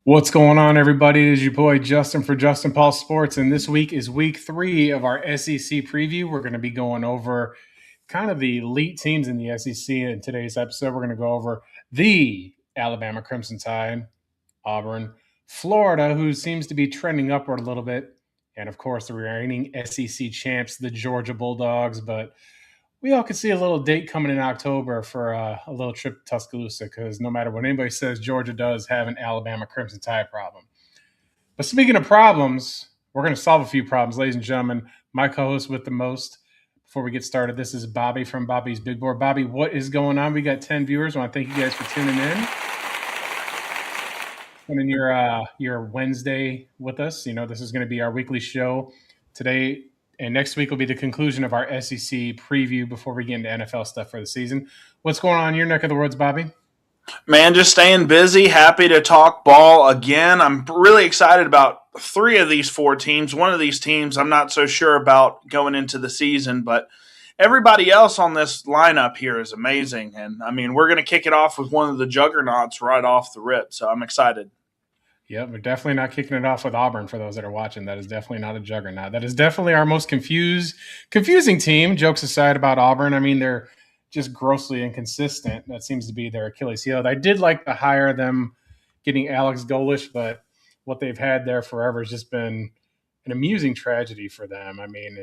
What's going on, everybody? It is your boy Justin for Justin Paul Sports, and this week is week 3 of our SEC preview. We're going to be going over kind of the elite teams in the SEC in today's episode. We're going to go over the Alabama Crimson Tide, Auburn, Florida, who seems to be trending upward a little bit, and of course the reigning SEC champs, the Georgia Bulldogs. But we all could see a little date coming in October for a little trip to Tuscaloosa because no matter what anybody says, Georgia does have an Alabama Crimson Tide problem. But speaking of problems, we're going to solve a few problems, ladies and gentlemen. My co-host with the most. Before we get started, this is Bobby from Bobby's Big Board. Bobby, what is going on? We got 10 viewers. I want to thank you guys for tuning in. Spending your Wednesday with us. You know, this is going to be our weekly show today. And next week will be the conclusion of our SEC preview before we get into NFL stuff for the season. What's going on in your neck of the woods, Bobby? Man, just staying busy. Happy to talk ball again. I'm really excited about 3 of these 4 teams. One of these teams I'm not so sure about going into the season, but everybody else on this lineup here is amazing. And, I mean, we're going to kick it off with one of the juggernauts right off the rip, so I'm excited. Yep, we're definitely not kicking it off with Auburn for those that are watching. That is definitely not a juggernaut. That is definitely our most confusing team. Jokes aside about Auburn. I mean, they're just grossly inconsistent. That seems to be their Achilles heel. I did like to hire them getting Alex Golish, but what they've had there forever has just been an amusing tragedy for them. I mean,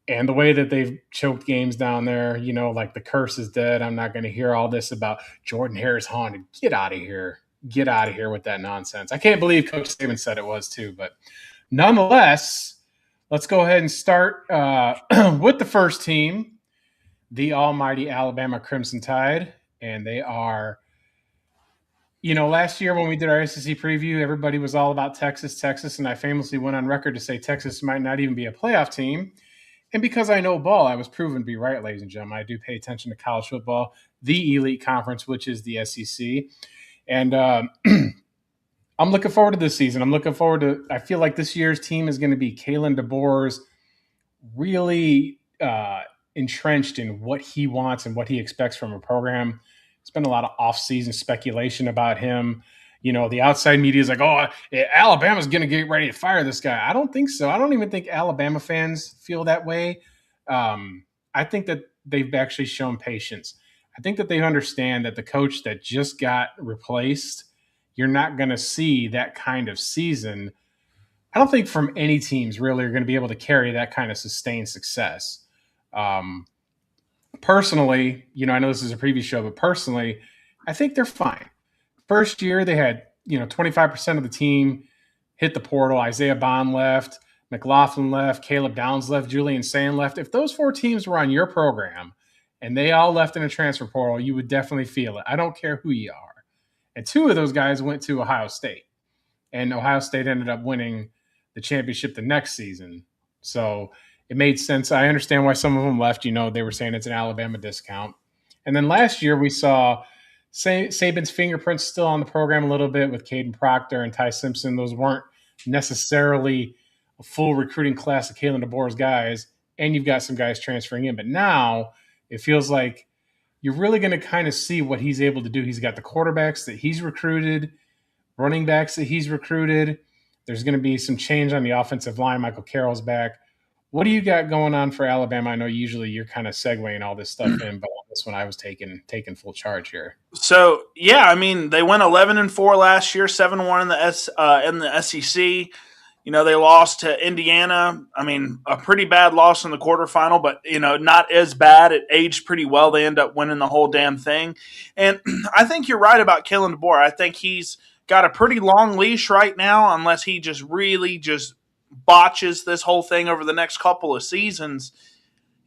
and the way that they've choked games down there, you know, like the curse is dead. I'm not going to hear all this about Jordan Harris haunted. Get out of here. Get out of here with that nonsense. I can't believe Coach Saban said it was too, but nonetheless, let's go ahead and start with the first team, the almighty Alabama Crimson Tide. And they are, you know, last year when we did our SEC preview, everybody was all about Texas, and I famously went on record to say Texas might not even be a playoff team. And because I know ball, I was proven to be right, ladies and gentlemen. I do pay attention to college football, the elite conference, which is the SEC. And I'm looking forward to this season. I feel like this year's team is going to be Kalen DeBoer's really entrenched in what he wants and what he expects from a program. There's been a lot of off-season speculation about him. You know, the outside media is like, oh, Alabama's going to get ready to fire this guy. I don't think so. I don't even think Alabama fans feel that way. I think that they've actually shown patience. I think that they understand that the coach that just got replaced, you're not going to see that kind of season. I don't think from any teams really are going to be able to carry that kind of sustained success. Personally, you know, I know this is a previous show, but personally, I think they're fine. First year, they had, 25% of the team hit the portal. Isaiah Bond left, McLaughlin left, Caleb Downs left, Julian Sand left. If those 4 teams were on your program and they all left in a transfer portal, you would definitely feel it. I don't care who you are. And 2 of those guys went to Ohio State. And Ohio State ended up winning the championship the next season. So it made sense. I understand why some of them left. You know, they were saying it's an Alabama discount. And then last year we saw Saban's fingerprints still on the program a little bit with Caden Proctor and Ty Simpson. Those weren't necessarily a full recruiting class of Kalen DeBoer's guys. And you've got some guys transferring in. But now it feels like you're really going to kind of see what he's able to do. He's got the quarterbacks that he's recruited, running backs that he's recruited. There's going to be some change on the offensive line. Michael Carroll's back. What do you got going on for Alabama? I know usually you're kind of segueing all this stuff in, but on this one I was taking full charge here. So, yeah, I mean, they went 11-4 last year, 7-1 in the SEC. You know, they lost to Indiana. I mean, a pretty bad loss in the quarterfinal, but, not as bad. It aged pretty well. They end up winning the whole damn thing. And I think you're right about Kalen DeBoer. I think he's got a pretty long leash right now, unless he just really just botches this whole thing over the next couple of seasons.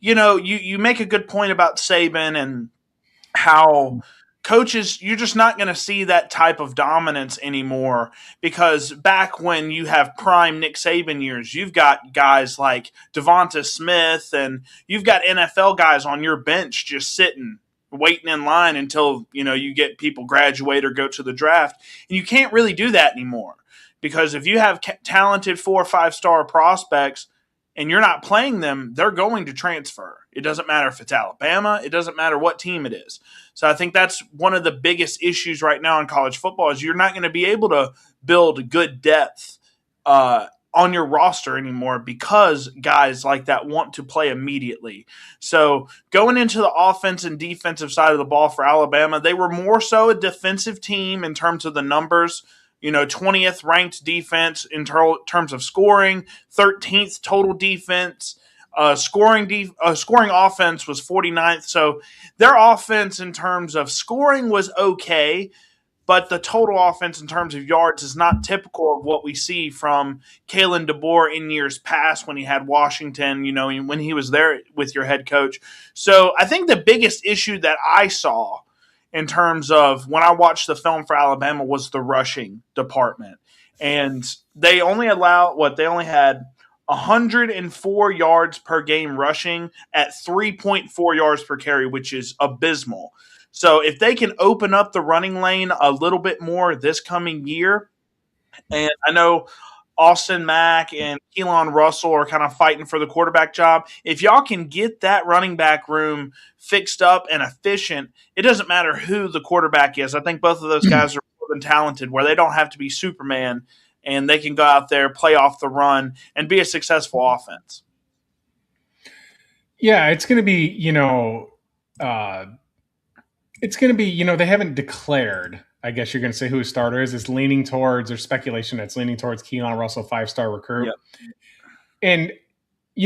You know, you make a good point about Saban and how coaches, you're just not going to see that type of dominance anymore, because back when you have prime Nick Saban years, you've got guys like Devonta Smith and you've got NFL guys on your bench just sitting, waiting in line until, you get people graduate or go to the draft. And you can't really do that anymore, because if you have talented 4 or 5 star prospects and you're not playing them, they're going to transfer. It doesn't matter if it's Alabama. It doesn't matter what team it is. So I think that's one of the biggest issues right now in college football is you're not going to be able to build good depth on your roster anymore because guys like that want to play immediately. So going into the offense and defensive side of the ball for Alabama, they were more so a defensive team in terms of the numbers. 20th ranked defense in terms of scoring, 13th total defense. Scoring offense was 49th. So their offense in terms of scoring was okay, but the total offense in terms of yards is not typical of what we see from Kalen DeBoer in years past when he had Washington, when he was there with your head coach. So I think the biggest issue that I saw in terms of when I watched the film for Alabama was the rushing department. And they only had 104 yards per game rushing at 3.4 yards per carry, which is abysmal. So if they can open up the running lane a little bit more this coming year, and I know Austin Mack and Keelan Russell are kind of fighting for the quarterback job. If y'all can get that running back room fixed up and efficient, it doesn't matter who the quarterback is. I think both of those guys are more than talented where they don't have to be Superman and they can go out there, play off the run, and be a successful offense. Yeah, it's going to be, they haven't declared, I guess you're going to say, who a starter is. It's leaning towards, there's speculation that's leaning towards Keelan Russell, 5-star recruit. Yep. And,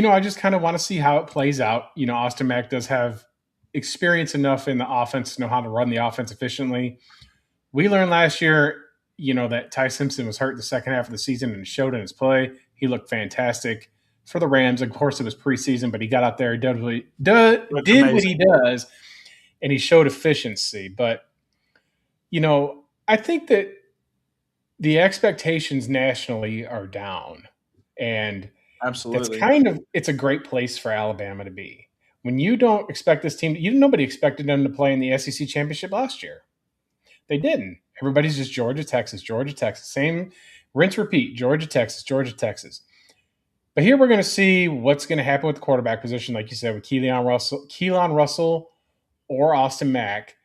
I just kind of want to see how it plays out. Austin Mack does have experience enough in the offense to know how to run the offense efficiently. We learned last year, that Ty Simpson was hurt the second half of the season and showed in his play. He looked fantastic for the Rams. Of course, it was preseason, but he got out there, did what he does, and he showed efficiency. But, I think that the expectations nationally are down. And absolutely, it's a great place for Alabama to be. When you don't expect this team, nobody expected them to play in the SEC championship last year. They didn't. Everybody's just Georgia, Texas. Same rinse, repeat, Georgia, Texas. But here we're going to see what's going to happen with the quarterback position, like you said, with Keelan Russell or Austin Mack.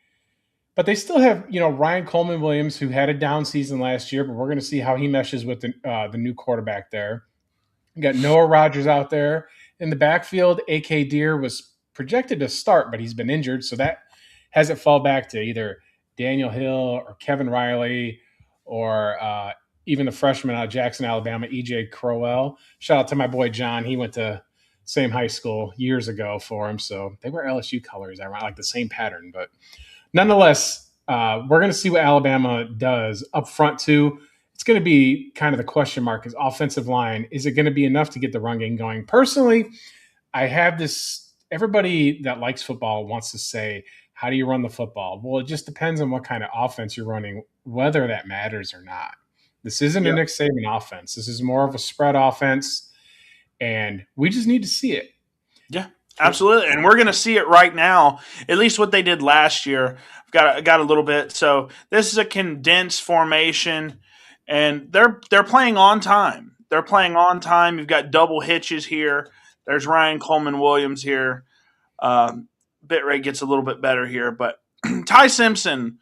But they still have, Ryan Coleman-Williams, who had a down season last year, but we're going to see how he meshes with the new quarterback there. We got Noah Rogers out there. In the backfield, A.K. Deere was projected to start, but he's been injured, so that has it fall back to either Daniel Hill or Kevin Riley or even the freshman out of Jackson, Alabama, E.J. Crowell. Shout out to my boy John. He went to same high school years ago for him, so they wear LSU colors. I like the same pattern, but nonetheless, we're going to see what Alabama does up front too. It's going to be kind of the question mark is offensive line. Is it going to be enough to get the run game going? Personally, I have this – everybody that likes football wants to say, how do you run the football? Well, it just depends on what kind of offense you're running, whether that matters or not. This isn't a Nick Saban offense. This is more of a spread offense, and we just need to see it. Yeah, absolutely. And we're going to see it right now, at least what they did last year. I've got a little bit. So this is a condensed formation, and they're playing on time. You've got double hitches here. There's Ryan Coleman-Williams here. Bitrate gets a little bit better here, but Ty Simpson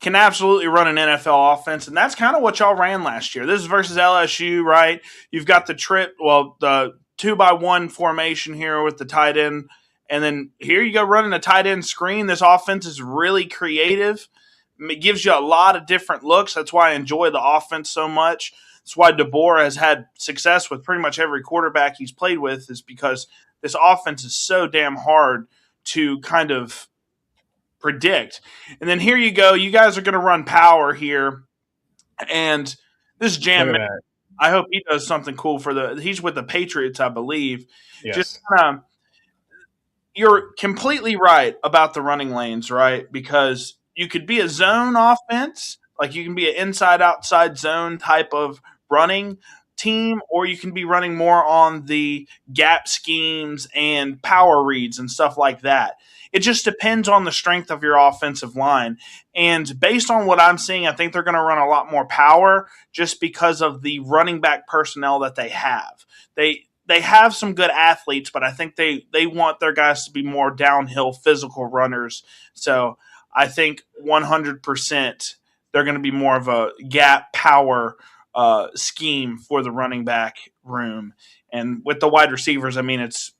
can absolutely run an NFL offense, and that's kind of what y'all ran last year. This is versus LSU, right? You've got the 2-by-1 formation here with the tight end, and then here you go running a tight end screen. This offense is really creative. It gives you a lot of different looks. That's why I enjoy the offense so much. That's why DeBoer has had success with pretty much every quarterback he's played with, is because this offense is so damn hard to kind of predict. And then here you go. You guys are going to run power here. And this Jam, I hope he does something cool he's with the Patriots, I believe. Yes. Just you're completely right about the running lanes, right? Because you could be a zone offense, like you can be an inside-outside zone type of running team, or you can be running more on the gap schemes and power reads and stuff like that. It just depends on the strength of your offensive line. And based on what I'm seeing, I think they're going to run a lot more power just because of the running back personnel that they have. they have some good athletes, but I think they want their guys to be more downhill physical runners. So I think 100% they're going to be more of a gap power scheme for the running back room. And with the wide receivers, I mean, it's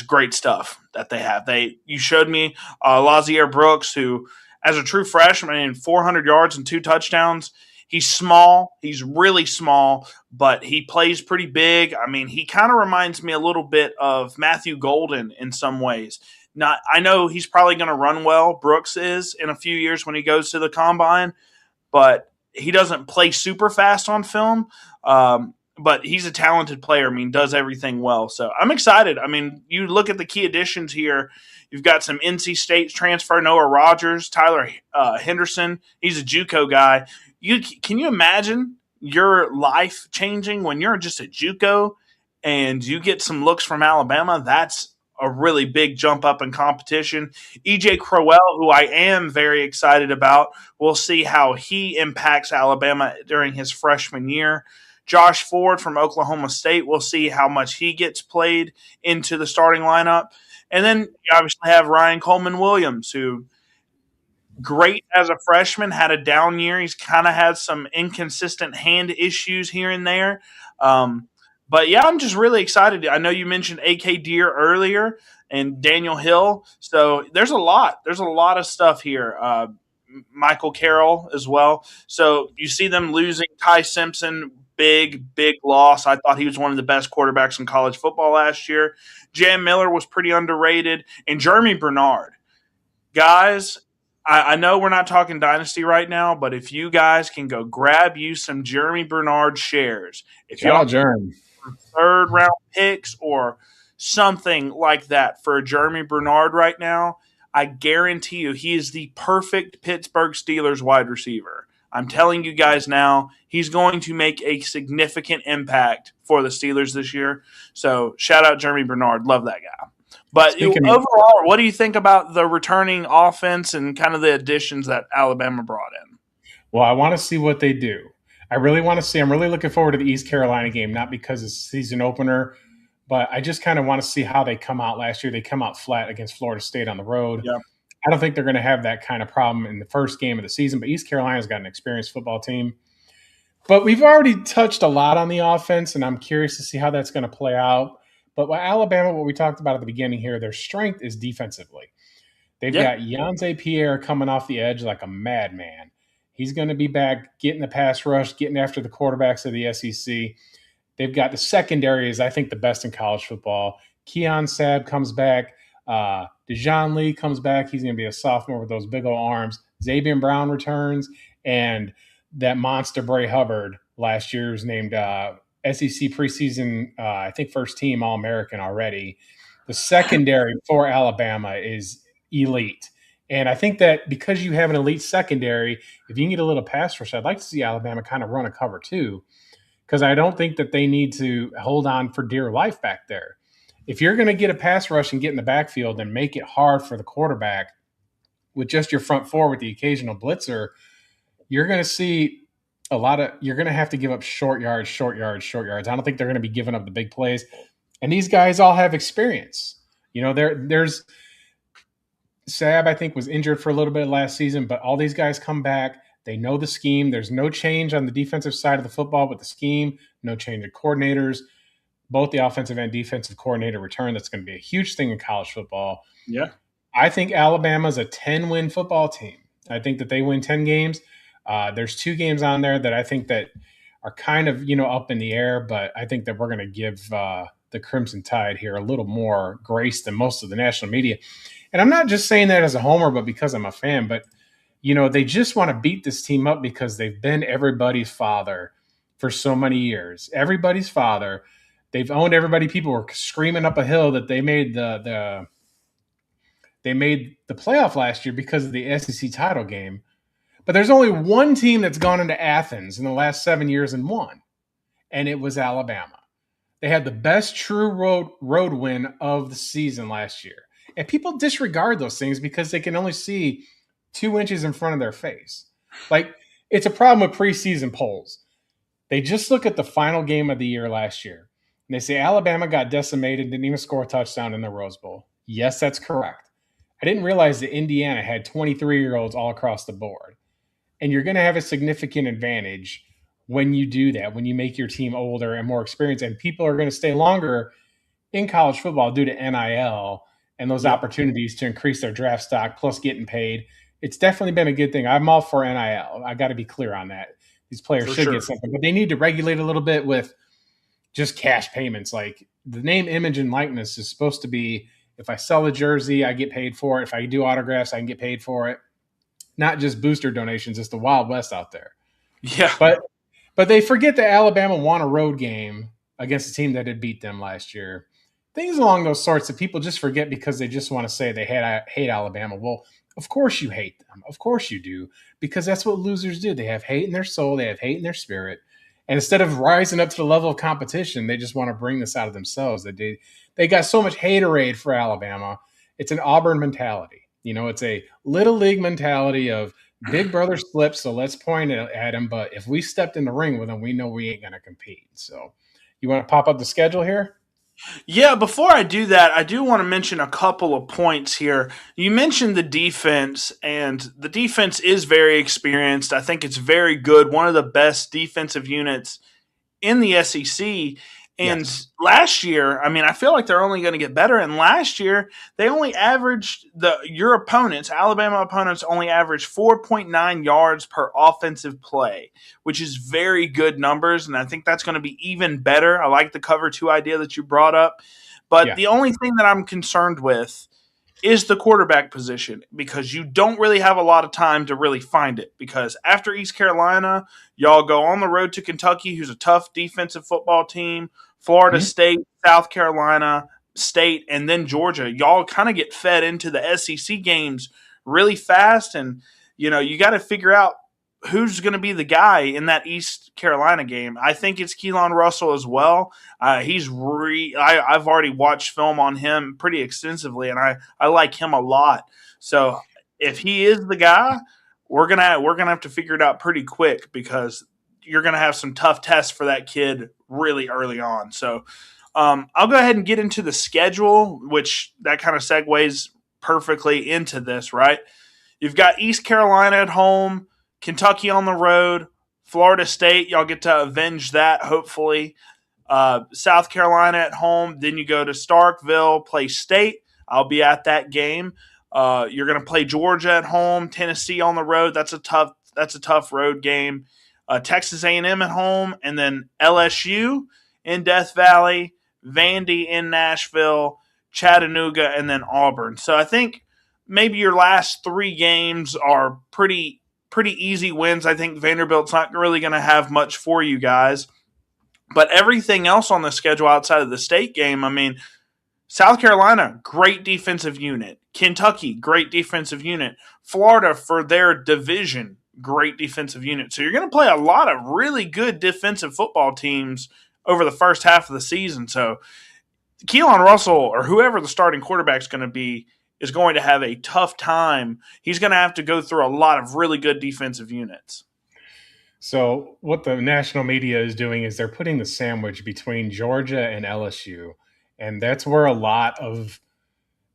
great stuff that they have. You showed me Lazier Brooks, who as a true freshman, 400 yards and 2 touchdowns. He's small. He's really small, but he plays pretty big. I mean, he kind of reminds me a little bit of Matthew Golden in some ways. Not, I know he's probably going to run well. Brooks is in a few years when he goes to the combine, but he doesn't play super fast on film. But he's a talented player. I mean, does everything well. So I'm excited. I mean, you look at the key additions here. You've got some NC State transfer, Noah Rogers, Tyler Henderson. He's a JUCO guy. Can you imagine your life changing when you're just a JUCO and you get some looks from Alabama? That's a really big jump up in competition. EJ Crowell, who I am very excited about, we'll see how he impacts Alabama during his freshman year. Josh Ford from Oklahoma State, we'll see how much he gets played into the starting lineup. And then you obviously have Ryan Coleman Williams, who great as a freshman, had a down year. He's kind of had some inconsistent hand issues here and there. But yeah, I'm just really excited. I know you mentioned AK Deer earlier and Daniel Hill. So there's a lot. There's a lot of stuff here. Michael Carroll as well. So you see them losing Ty Simpson, big loss. I thought he was one of the best quarterbacks in college football last year. Jam Miller was pretty underrated. And Jeremy Bernard. Guys, I know we're not talking dynasty right now, but if you guys can go grab you some Jeremy Bernard shares, if y'all Jeremy. Third round picks or something like that for Jeremy Bernard right now, I guarantee you he is the perfect Pittsburgh Steelers wide receiver. I'm telling you guys now, he's going to make a significant impact for the Steelers this year. So shout out Jeremy Bernard. Love that guy. But overall, what do you think about the returning offense and kind of the additions that Alabama brought in? Well, I want to see what they do. I really want to see. I'm really looking forward to the East Carolina game, not because it's a season opener, but I just kind of want to see how they come out last year. They come out flat against Florida State on the road. Yep. I don't think they're going to have that kind of problem in the first game of the season, but East Carolina's got an experienced football team. But we've already touched a lot on the offense, and I'm curious to see how that's going to play out. But with Alabama, what we talked about at the beginning here, their strength is defensively. They've got Yonze Pierre coming off the edge like a madman. He's going to be back, getting the pass rush, getting after the quarterbacks of the SEC. They've got the secondary is, I think, the best in college football. Keon Sabb comes back. Dejon Lee comes back. He's going to be a sophomore with those big old arms. Xavier Brown returns. And that monster Bray Hubbard last year was named SEC preseason, I think, first team All-American already. The secondary for Alabama is elite. And I think that because you have an elite secondary, if you can get a little pass rush, I'd like to see Alabama kind of run a cover too, because I don't think that they need to hold on for dear life back there. If you're going to get a pass rush and get in the backfield and make it hard for the quarterback with just your front four with the occasional blitzer, you're going to see you're going to have to give up short yards. I don't think they're going to be giving up the big plays. And these guys all have experience. You know, there's Sabb, I think, was injured for a little bit last season, but all these guys come back. They know the scheme. There's no change on the defensive side of the football with the scheme, no change in coordinators. Both the offensive and defensive coordinator return. That's going to be a huge thing in college football. Yeah. I think Alabama's a 10-win football team. I think that they win 10 games. There's 2 games on there that I think that are kind of, up in the air, but I think that we're going to give the Crimson Tide here a little more grace than most of the national media. And I'm not just saying that as a homer, but because I'm a fan. But, they just want to beat this team up because they've been everybody's father for so many years. Everybody's father. They've owned everybody. People were screaming up a hill that they made the playoff last year because of the SEC title game. But there's only one team that's gone into Athens in the last 7 years and won, and it was Alabama. They had the best true road win of the season last year. And people disregard those things because they can only see 2 inches in front of their face. Like, it's a problem with preseason polls. They just look at the final game of the year last year. And they say Alabama got decimated, didn't even score a touchdown in the Rose Bowl. Yes, that's correct. I didn't realize that Indiana had 23-year-olds all across the board. And you're going to have a significant advantage when you do that, when you make your team older and more experienced. And people are going to stay longer in college football due to NIL and those Yep. opportunities to increase their draft stock plus getting paid. It's definitely been a good thing. I'm all for NIL. I got to be clear on that. These players For should sure. get something, but they need to regulate a little bit with just cash payments. Like the name, image, and likeness is supposed to be if I sell a jersey, I get paid for it. If I do autographs, I can get paid for it. Not just booster donations. It's the Wild West out there. Yeah. But they forget that Alabama won a road game against a team that had beat them last year. Things along those sorts that people just forget because they just want to say they hate Alabama. Well, of course you hate them. Of course you do, because that's what losers do. They have hate in their soul. They have hate in their spirit. And instead of rising up to the level of competition, they just want to bring this out of themselves. They got so much haterade for Alabama. It's an Auburn mentality. It's a little league mentality of Big Brother slipped, so let's point at him. But if we stepped in the ring with him, we know we ain't going to compete. So you want to pop up the schedule here? Yeah, before I do that, I do want to mention a couple of points here. You mentioned the defense, and the defense is very experienced. I think it's very good, one of the best defensive units in the SEC. And Yes. last year, I mean, I feel like they're only going to get better. And last year, they only averaged your opponents, Alabama opponents, only averaged 4.9 yards per offensive play, which is very good numbers. And I think that's going to be even better. I like the cover two idea that you brought up. But Yeah. the only thing that I'm concerned with is the quarterback position, because you don't really have a lot of time to really find it, because after East Carolina, y'all go on the road to Kentucky, who's a tough defensive football team, Florida Mhm. State, South Carolina State, and then Georgia. Y'all kind of get fed into the SEC games really fast, and you got to figure out who's going to be the guy in that East Carolina game. I think it's Keelan Russell as well. I've already watched film on him pretty extensively, and I like him a lot. So if he is the guy, we're gonna have to figure it out pretty quick, because you're gonna have some tough tests for that kid really early on. So I'll go ahead and get into the schedule, which that kind of segues perfectly into this, right? You've got East Carolina at home, Kentucky on the road, Florida State. Y'all get to avenge that, hopefully. South Carolina at home. Then you go to Starkville, play State. I'll be at that game. You're going to play Georgia at home, Tennessee on the road. That's a tough road game. Texas A&M at home, and then LSU in Death Valley, Vandy in Nashville, Chattanooga, and then Auburn. So I think maybe your last three games are pretty easy wins. I think Vanderbilt's not really going to have much for you guys. But everything else on the schedule outside of the state game, I mean, South Carolina, great defensive unit. Kentucky, great defensive unit. Florida, for their division, great defensive unit. So you're going to play a lot of really good defensive football teams over the first half of the season. So Keelan Russell, or whoever the starting quarterback is going to be, is going to have a tough time. He's going to have to go through a lot of really good defensive units. So what the national media is doing is they're putting the sandwich between Georgia and LSU. And that's where a lot of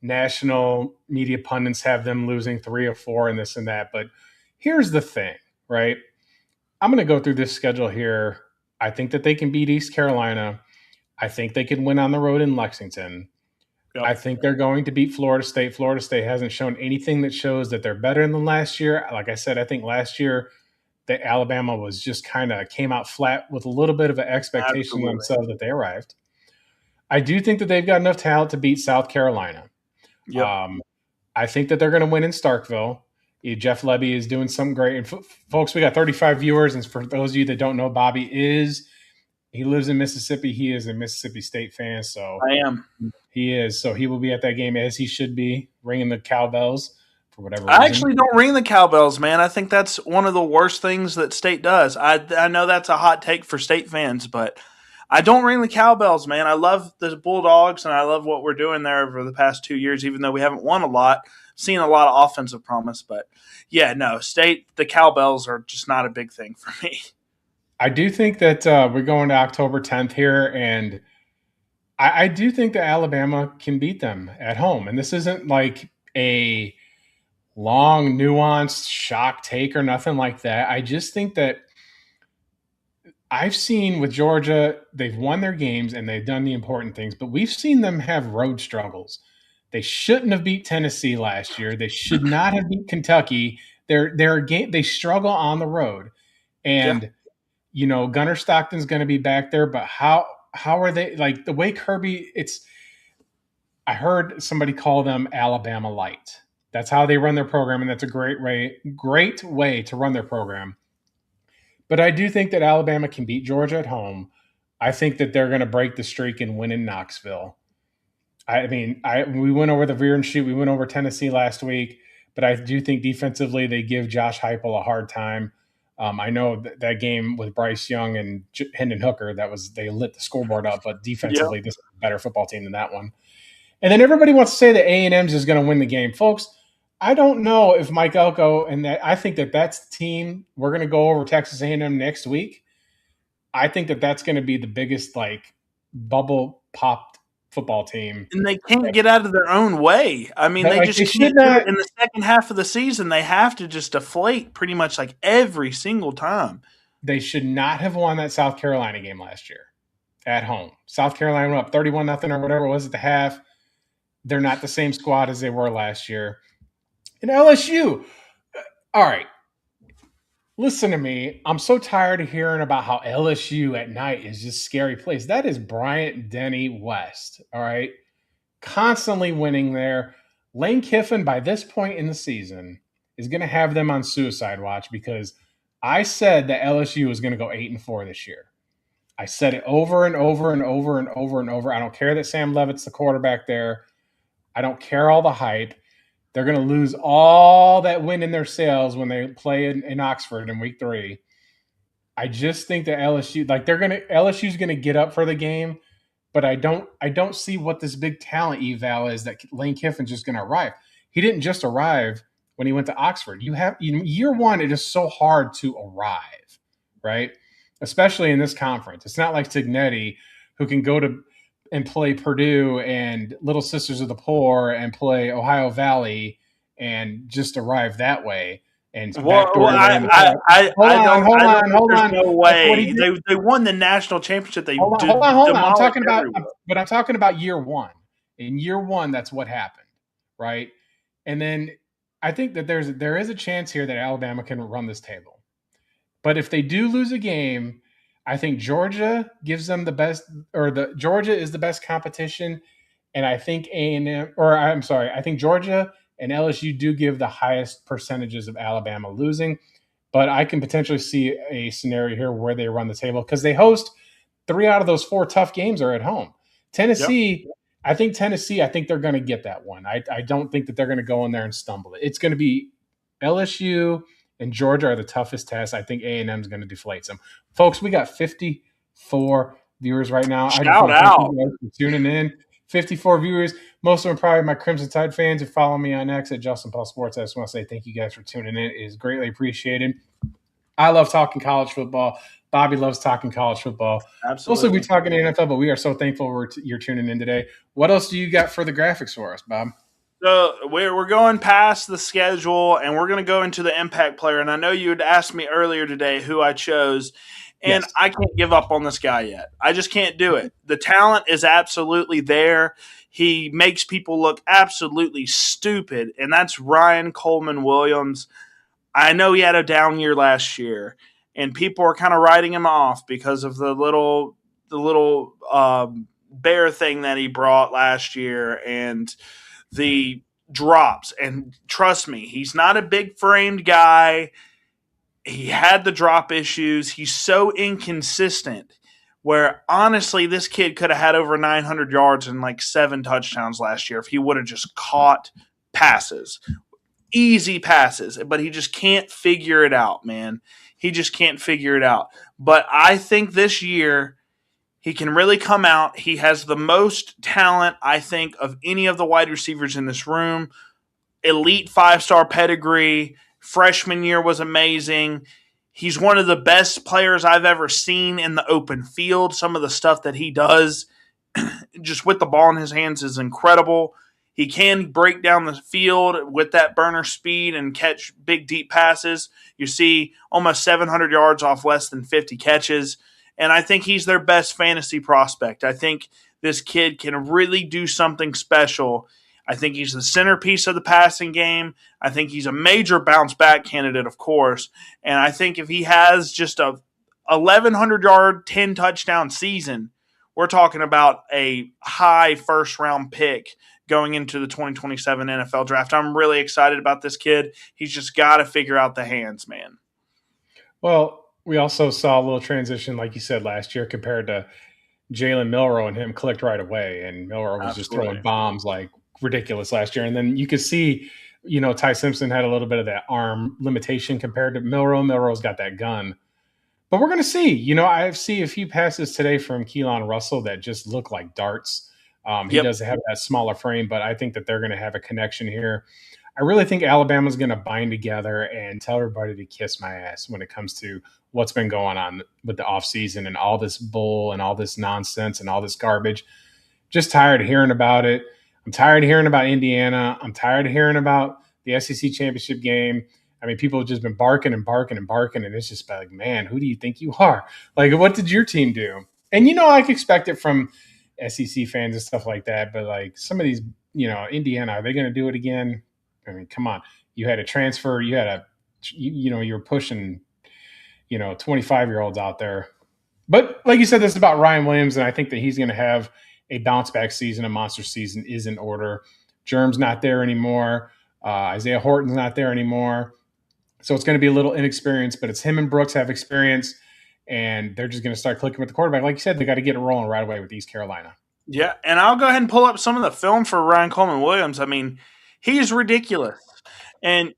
national media pundits have them losing 3 or 4 and this and that. But here's the thing, right? I'm going to go through this schedule here. I think that they can beat East Carolina. I think they can win on the road in Lexington. Yep. I think they're going to beat Florida State. Florida State hasn't shown anything that shows that they're better than last year. Like I said, I think last year that Alabama was just kind of came out flat with a little bit of an expectation Absolutely. themselves that they arrived. I do think that they've got enough talent to beat South Carolina. Yep. I think that they're going to win in Starkville. Jeff Lebby is doing something great. And folks, we got 35 viewers. And for those of you that don't know, he lives in Mississippi. He is a Mississippi State fan. So I am. he is. So he will be at that game as he should be, ringing the cowbells for whatever reason. I actually don't ring the cowbells, man. I think that's one of the worst things that State does. I know that's a hot take for State fans, but I don't ring the cowbells, man. I love the Bulldogs, and I love what we're doing there over the past 2 years, even though we haven't won a lot. Seen a lot of offensive promise, but yeah, no, State, the cowbells are just not a big thing for me. I do think that we're going to October 10th here, and I do think that Alabama can beat them at home. And this isn't like a long, nuanced shock take or nothing like that. I just think that I've seen with Georgia, they've won their games and they've done the important things, but we've seen them have road struggles. They shouldn't have beat Tennessee last year. They should not have beat Kentucky. They're a game, they struggle on the road. Yeah. And Gunnar Stockton's going to be back there, but how are they, like, the way Kirby, I heard somebody call them Alabama light. That's how they run their program, and that's a great way to run their program. But I do think that Alabama can beat Georgia at home. I think that they're going to break the streak and win in Knoxville. I mean, we went over the veer and shoot. We went over Tennessee last week, but I do think defensively they give Josh Heupel a hard time. I know that game with Bryce Young and Hendon Hooker, they lit the scoreboard up, but defensively, This is a better football team than that one. And then everybody wants to say that A&M's is going to win the game. Folks, I don't know if Mike Elko and I think that that's the team. We're going to go over Texas A&M next week. I think that that's going to be the biggest, like, bubble popped football team. And they can't get out of their own way. I mean, they just can't do it in the second half of the season. They have to just deflate pretty much like every single time. They should not have won that South Carolina game last year at home. South Carolina went up 31-0 or whatever it was at the half. They're not the same squad as they were last year. And LSU, all right, listen to me. I'm so tired of hearing about how LSU at night is just a scary place. That is Bryant-Denny West, all right? Constantly winning there. Lane Kiffin, by this point in the season, is going to have them on suicide watch because I said that LSU was going to go 8-4 this year. I said it over and over and over and over and over. I don't care that Sam Levitt's the quarterback there. I don't care all the hype. They're going to lose all that wind in their sails when they play in Oxford in week 3. I just think that LSU's going to get up for the game, but I don't see what this big talent eval is that Lane Kiffin's just going to arrive. He didn't just arrive when he went to Oxford. Year one, it is so hard to arrive, right? Especially in this conference. It's not like Signetti, who can go to and play Purdue and Little Sisters of the Poor and play Ohio Valley and just arrive that way. And hold on. No way. They won the national championship. Hold on. I'm talking about year one. In year one, that's what happened, right? And then I think that there is a chance here that Alabama can run this table. But if they do lose a game, I think Georgia gives them the best, Georgia is the best competition, and I think I think Georgia and LSU do give the highest percentages of Alabama losing, but I can potentially see a scenario here where they run the table because they host 3 out of those 4 tough games are at home. Tennessee, yep. I think they're going to get that one. I don't think that they're going to go in there and stumble it. It's going to be LSU and Georgia are the toughest tests. I think A&M is going to deflate some. Folks, we got 54 viewers right now. Shout out. Thank you guys for tuning in. 54 viewers. Most of them are probably my Crimson Tide fans who follow me on X at Justin Paul Sports. I just want to say thank you guys for tuning in. It is greatly appreciated. I love talking college football. Bobby loves talking college football. Absolutely. Mostly we talking NFL, but we are so thankful you're tuning in today. What else do you got for the graphics for us, Bob? So we're going past the schedule, and we're going to go into the impact player. And I know you had asked me earlier today who I chose, and yes. I can't give up on this guy yet. I just can't do it. The talent is absolutely there. He makes people look absolutely stupid, and that's Ryan Coleman Williams. I know he had a down year last year, and people are kind of writing him off because of the little bear thing that he brought last year and the drops. And trust me, he's not a big framed guy. He had the drop issues. He's so inconsistent where honestly this kid could have had over 900 yards and like 7 touchdowns last year if he would have just caught passes, easy passes, but he just can't figure it out, man. He just can't figure it out. But I think this year he can really come out. He has the most talent, I think, of any of the wide receivers in this room. Elite 5-star pedigree. Freshman year was amazing. He's one of the best players I've ever seen in the open field. Some of the stuff that he does just with the ball in his hands is incredible. He can break down the field with that burner speed and catch big, deep passes. You see almost 700 yards off less than 50 catches. And I think he's their best fantasy prospect. I think this kid can really do something special. I think he's the centerpiece of the passing game. I think he's a major bounce back candidate, of course. And I think if he has just a 1,100 yard, 10 touchdown season, we're talking about a high first round pick going into the 2027 NFL draft. I'm really excited about this kid. He's just got to figure out the hands, man. Well, we also saw a little transition, like you said, last year compared to Jalen Milroe, and him clicked right away. And Milroe was just throwing bombs like ridiculous last year. And then you could see, Ty Simpson had a little bit of that arm limitation compared to Milroe. Milroe's got that gun. But we're going to see. I see a few passes today from Keelan Russell that just look like darts. He does have that smaller frame, but I think that they're going to have a connection here. I really think Alabama's going to bind together and tell everybody to kiss my ass when it comes to what's been going on with the offseason and all this bull and all this nonsense and all this garbage. Just tired of hearing about it. I'm tired of hearing about Indiana. I'm tired of hearing about the SEC championship game. I mean, people have just been barking and barking and barking, and it's just like, man, who do you think you are? Like, what did your team do? And, I can expect it from SEC fans and stuff like that, but, like, some of these, Indiana, are they going to do it again? I mean, come on. You had a transfer. You had you were pushing, 25-year-olds out there. But like you said, this is about Ryan Williams, and I think that he's going to have a bounce-back season. A monster season is in order. Germ's not there anymore. Isaiah Horton's not there anymore. So it's going to be a little inexperienced, but it's him and Brooks have experience, and they're just going to start clicking with the quarterback. Like you said, they got to get it rolling right away with East Carolina. Yeah, and I'll go ahead and pull up some of the film for Ryan Coleman Williams. I mean, he's ridiculous. And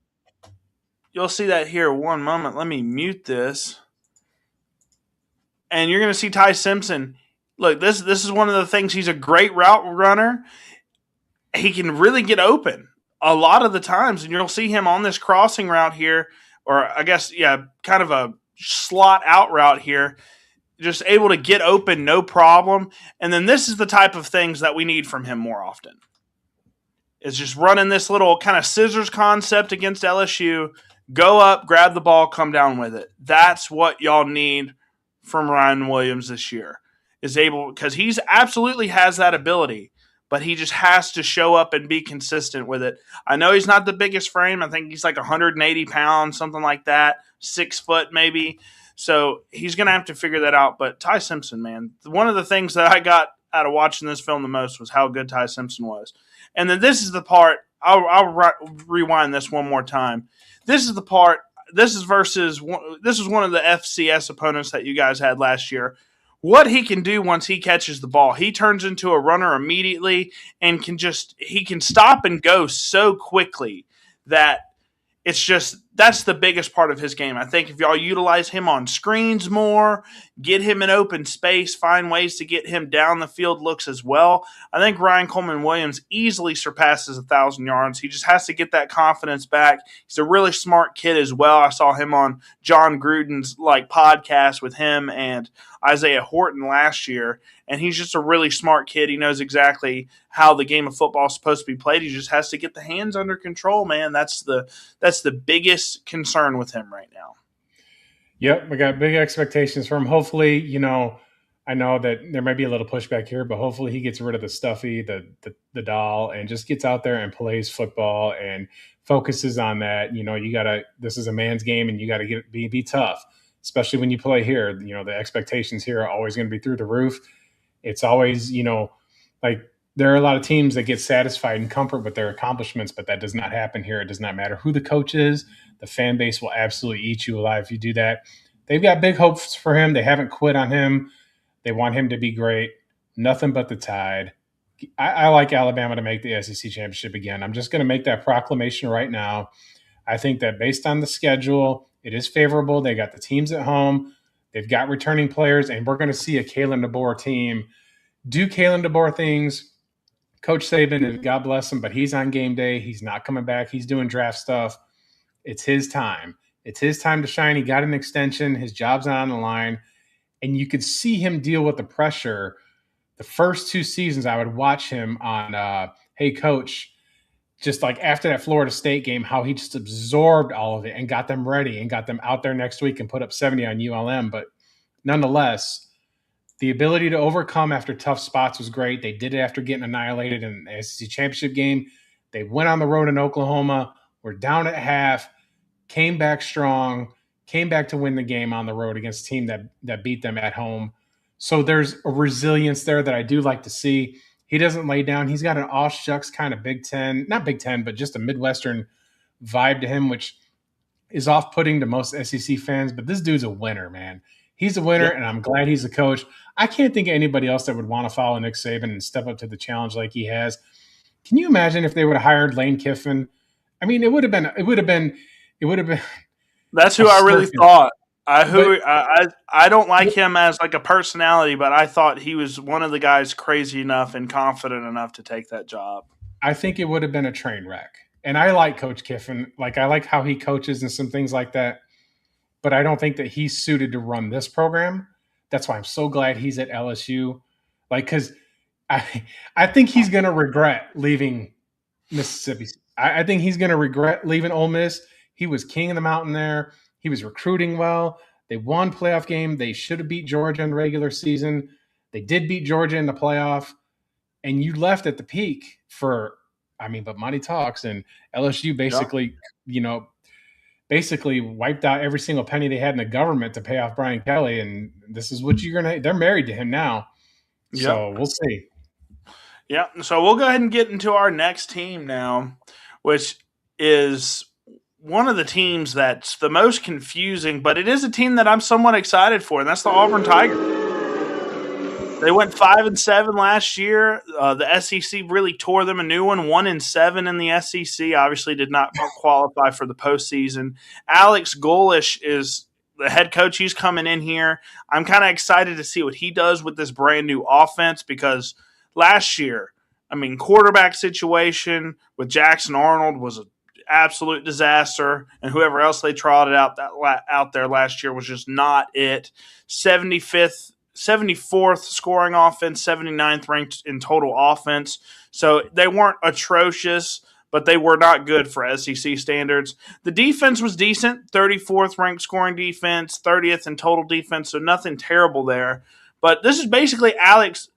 you'll see that here. One moment. Let me mute this. And you're going to see Ty Simpson. Look, this is one of the things. He's a great route runner. He can really get open a lot of the times, and you'll see him on this crossing route here, or I guess, kind of a slot out route here, just able to get open, no problem. And then this is the type of things that we need from him more often. Is just running this little kind of scissors concept against LSU, go up, grab the ball, come down with it. That's what y'all need from Ryan Williams this year. Is able, because he's absolutely has that ability, but he just has to show up and be consistent with it. I know he's not the biggest frame. I think he's like 180 pounds, something like that, 6 foot maybe. So he's going to have to figure that out. But Ty Simpson, man, one of the things that I got out of watching this film the most was how good Ty Simpson was. And then this is the part, I'll rewind this one more time. This is the part, this is one of the FCS opponents that you guys had last year. What he can do once he catches the ball, he turns into a runner immediately and he can stop and go so quickly that it's just, that's the biggest part of his game. I think if y'all utilize him on screens more, get him in open space, find ways to get him down the field looks as well, I think Ryan Coleman Williams easily surpasses 1,000 yards. He just has to get that confidence back. He's a really smart kid as well. I saw him on John Gruden's podcast with him and Isaiah Horton last year, and he's just a really smart kid. He knows exactly how the game of football is supposed to be played. He just has to get the hands under control, man. That's the biggest concern with him right now. Yep, we got big expectations for him. Hopefully, I know that there might be a little pushback here, but hopefully he gets rid of the stuffy, the doll, and just gets out there and plays football and focuses on that. This is a man's game, and you got to be tough, especially when you play here. The expectations here are always going to be through the roof. It's always, like there are a lot of teams that get satisfied and comfort with their accomplishments, but that does not happen here. It does not matter who the coach is. The fan base will absolutely eat you alive if you do that. They've got big hopes for him. They haven't quit on him. They want him to be great. Nothing but the Tide. I like Alabama to make the SEC championship again. I'm just going to make that proclamation right now. I think that based on the schedule, it is favorable. They got the teams at home. They've got returning players, and we're going to see a Kalen DeBoer team do Kalen DeBoer things. Coach Saban, God bless him, but he's on game day. He's not coming back. He's doing draft stuff. It's his time. It's his time to shine. He got an extension. His job's not on the line. And you could see him deal with the pressure the first 2 seasons, I would watch him on Hey Coach, just like after that Florida State game, how he just absorbed all of it and got them ready and got them out there next week and put up 70 on ULM. But nonetheless, the ability to overcome after tough spots was great. They did it after getting annihilated in the SEC championship game. They went on the road in Oklahoma, were down at half, came back strong, came back to win the game on the road against a team that beat them at home. So there's a resilience there that I do like to see. He doesn't lay down. He's got an all shucks kind of Big Ten, not Big Ten, but just a Midwestern vibe to him, which is off putting to most SEC fans. But this dude's a winner, man. He's a winner, and I'm glad he's a coach. I can't think of anybody else that would want to follow Nick Saban and step up to the challenge like he has. Can you imagine if they would have hired Lane Kiffin? I mean, it would have been. That's who I really thought. I don't like him as like a personality, but I thought he was one of the guys crazy enough and confident enough to take that job. I think it would have been a train wreck. And I like Coach Kiffin. Like, I like how he coaches and some things like that. But I don't think that he's suited to run this program. That's why I'm so glad he's at LSU. Like, because I think he's going to regret leaving Mississippi. I think he's going to regret leaving Ole Miss. He was king of the mountain there. He was recruiting well. They won playoff game. They should have beat Georgia in the regular season. They did beat Georgia in the playoff. And you left at the peak but money talks. And LSU basically wiped out every single penny they had in the government to pay off Brian Kelly. And this is what they're married to him now. Yep. So we'll see. Yeah. So we'll go ahead and get into our next team now, which is one of the teams that's the most confusing, but it is a team that I'm somewhat excited for, and that's the Auburn Tigers. They went 5-7 last year. The SEC really tore them a new one, 1-7 in the SEC. Obviously, did not qualify for the postseason. Alex Golesh is the head coach. He's coming in here. I'm kind of excited to see what he does with this brand new offense because last year, quarterback situation with Jackson Arnold was an absolute disaster, and whoever else they trotted out there last year was just not it. 74th scoring offense, 79th ranked in total offense. So they weren't atrocious, but they were not good for SEC standards. The defense was decent, 34th ranked scoring defense, 30th in total defense, so nothing terrible there. But this is basically Alex,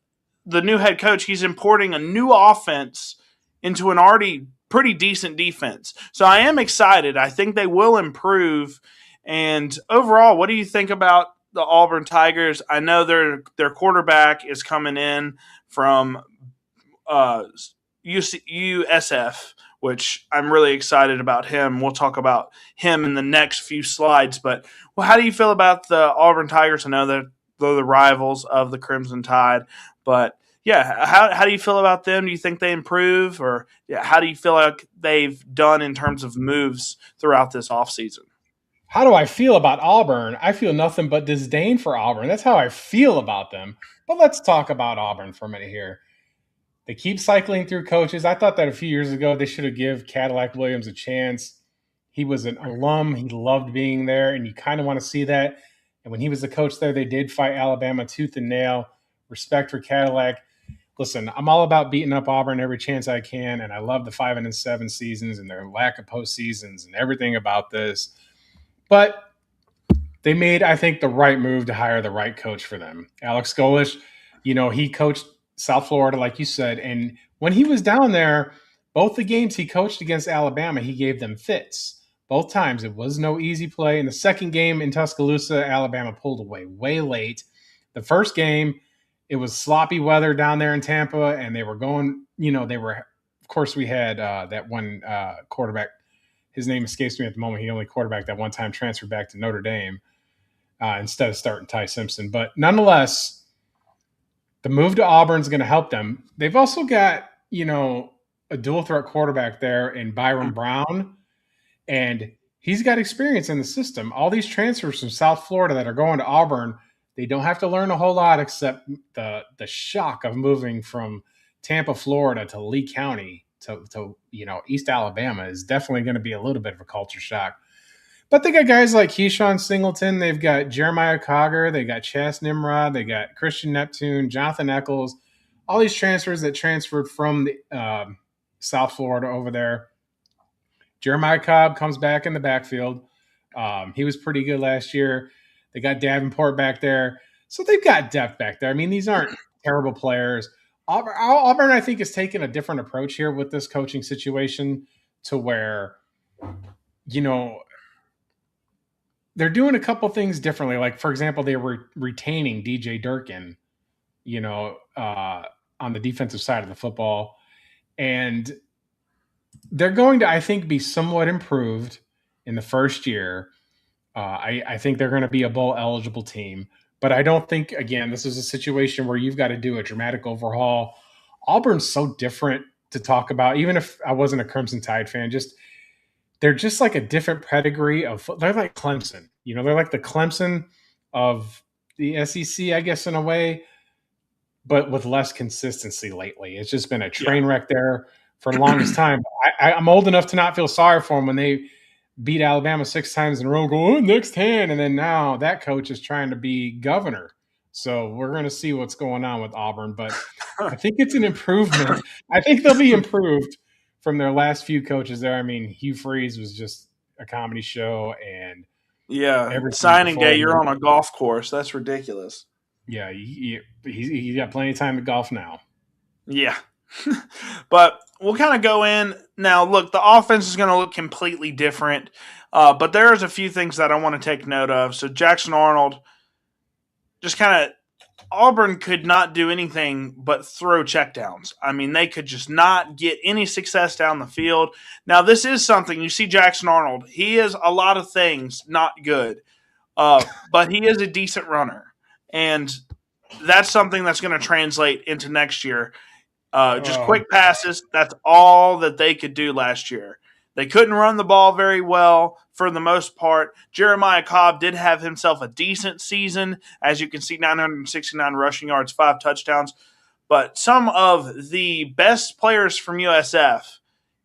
the new head coach. He's importing a new offense into an already pretty decent defense. So I am excited. I think they will improve. And overall, what do you think about the Auburn Tigers? I know their quarterback is coming in from USF, which I'm really excited about him. We'll talk about him in the next few slides. But how do you feel about the Auburn Tigers? I know they're the rivals of the Crimson Tide, but yeah, how do you feel about them? Do you think they improve, or how do you feel like they've done in terms of moves throughout this offseason? How do I feel about Auburn? I feel nothing but disdain for Auburn. That's how I feel about them. But let's talk about Auburn for a minute here. They keep cycling through coaches. I thought that a few years ago they should have given Cadillac Williams a chance. He was an alum. He loved being there, and you kind of want to see that. And when he was the coach there, they did fight Alabama tooth and nail. Respect for Cadillac. Listen, I'm all about beating up Auburn every chance I can, and I love the 5-7 seasons and their lack of postseasons and everything about this. But they made, I think, the right move to hire the right coach for them. Alex Golesh, he coached South Florida, like you said, and when he was down there, both the games he coached against Alabama, he gave them fits. Both times, it was no easy play. In the second game in Tuscaloosa, Alabama pulled away way late. The first game, it was sloppy weather down there in Tampa, and they were going, of course, we had that one quarterback. His name escapes me at the moment. He only quarterbacked that one time, transferred back to Notre Dame instead of starting Ty Simpson. But nonetheless, the move to Auburn is going to help them. They've also got, a dual threat quarterback there in Byron Brown, and he's got experience in the system. All these transfers from South Florida that are going to Auburn, they don't have to learn a whole lot except the shock of moving from Tampa, Florida to Lee County to East Alabama is definitely going to be a little bit of a culture shock. But they got guys like Keyshawn Singleton. They've got Jeremiah Cogger. They got Chas Nimrod. They got Christian Neptune, Jonathan Eccles. all these transfers that transferred from the South Florida over there. Jeremiah Cobb comes back in the backfield. He was pretty good last year. They got Davenport back there. So they've got depth back there. I mean, these aren't terrible players. Auburn, I think, is taking a different approach here with this coaching situation to where, you know, they're doing a couple things differently. Like, for example, they were retaining DJ Durkin, you know, on the defensive side of the football. And they're going to, I think, be somewhat improved in the first year. I think they're going to be a bowl eligible team. But I don't think, again, this is a situation where you've got to do a dramatic overhaul. Auburn's so different to talk about, even if I wasn't a Crimson Tide fan, they're just like a different pedigree of, they're like Clemson. You know, they're like the Clemson of the SEC, I guess, in a way, but with less consistency lately. It's just been a train wreck there for the longest time. I'm old enough to not feel sorry for them when they beat Alabama 6 times in a row, go, oh, next hand. And then now that coach is trying to be governor. So we're going to see what's going on with Auburn. But I think it's an improvement. I think they'll be improved from their last few coaches there. I mean, Hugh Freeze was just a comedy show. And signing day, you're on a golf course. That's ridiculous. Yeah, he's got plenty of time to golf now. Yeah. But we'll kind of go in now. Look, the offense is going to look completely different, but there's a few things that I want to take note of. So Jackson Arnold, just kind of, Auburn could not do anything but throw checkdowns. I mean, they could just not get any success down the field. Now, this is something, you see Jackson Arnold, he is a lot of things not good, but he is a decent runner, and that's something that's going to translate into next year. Just quick passes, that's all that they could do last year. They couldn't run the ball very well for the most part. Jeremiah Cobb did have himself a decent season. As you can see, 969 rushing yards, 5 touchdowns. But some of the best players from USF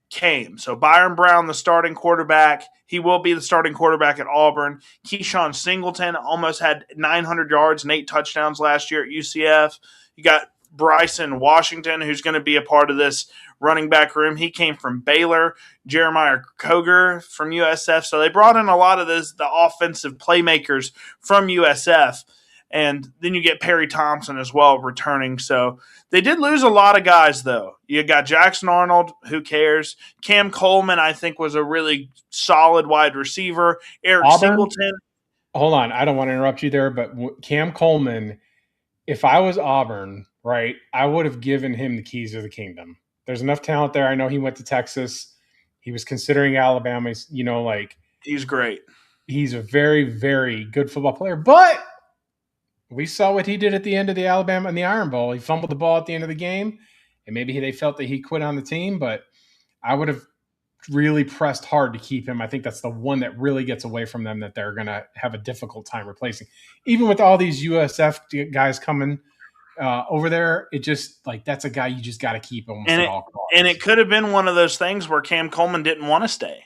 came. So Byron Brown, the starting quarterback, he will be the starting quarterback at Auburn. Keyshawn Singleton almost had 900 yards and 8 touchdowns last year at UCF. You got Bryson Washington, who's going to be a part of this running back room. He came from Baylor. Jeremiah Koger from USF. So they brought in a lot of the offensive playmakers from USF. And then you get Perry Thompson as well returning. So they did lose a lot of guys, though. You got Jackson Arnold, who cares? Cam Coleman, I think, was a really solid wide receiver. Eric Singleton. Hold on. I don't want to interrupt you there, but Cam Coleman, if I was Auburn, right, I would have given him the keys of the kingdom. There's enough talent there. I know he went to Texas. He was considering Alabama. You know, like, he's great. He's a very, very good football player. But we saw what he did at the end of the Alabama and the Iron Bowl. He fumbled the ball at the end of the game, and maybe they felt that he quit on the team. But I would have really pressed hard to keep him. I think that's the one that really gets away from them that they're going to have a difficult time replacing. Even with all these USF guys coming over there, it just, like, that's a guy you just got to keep almost at all costs. And it could have been one of those things where Cam Coleman didn't want to stay.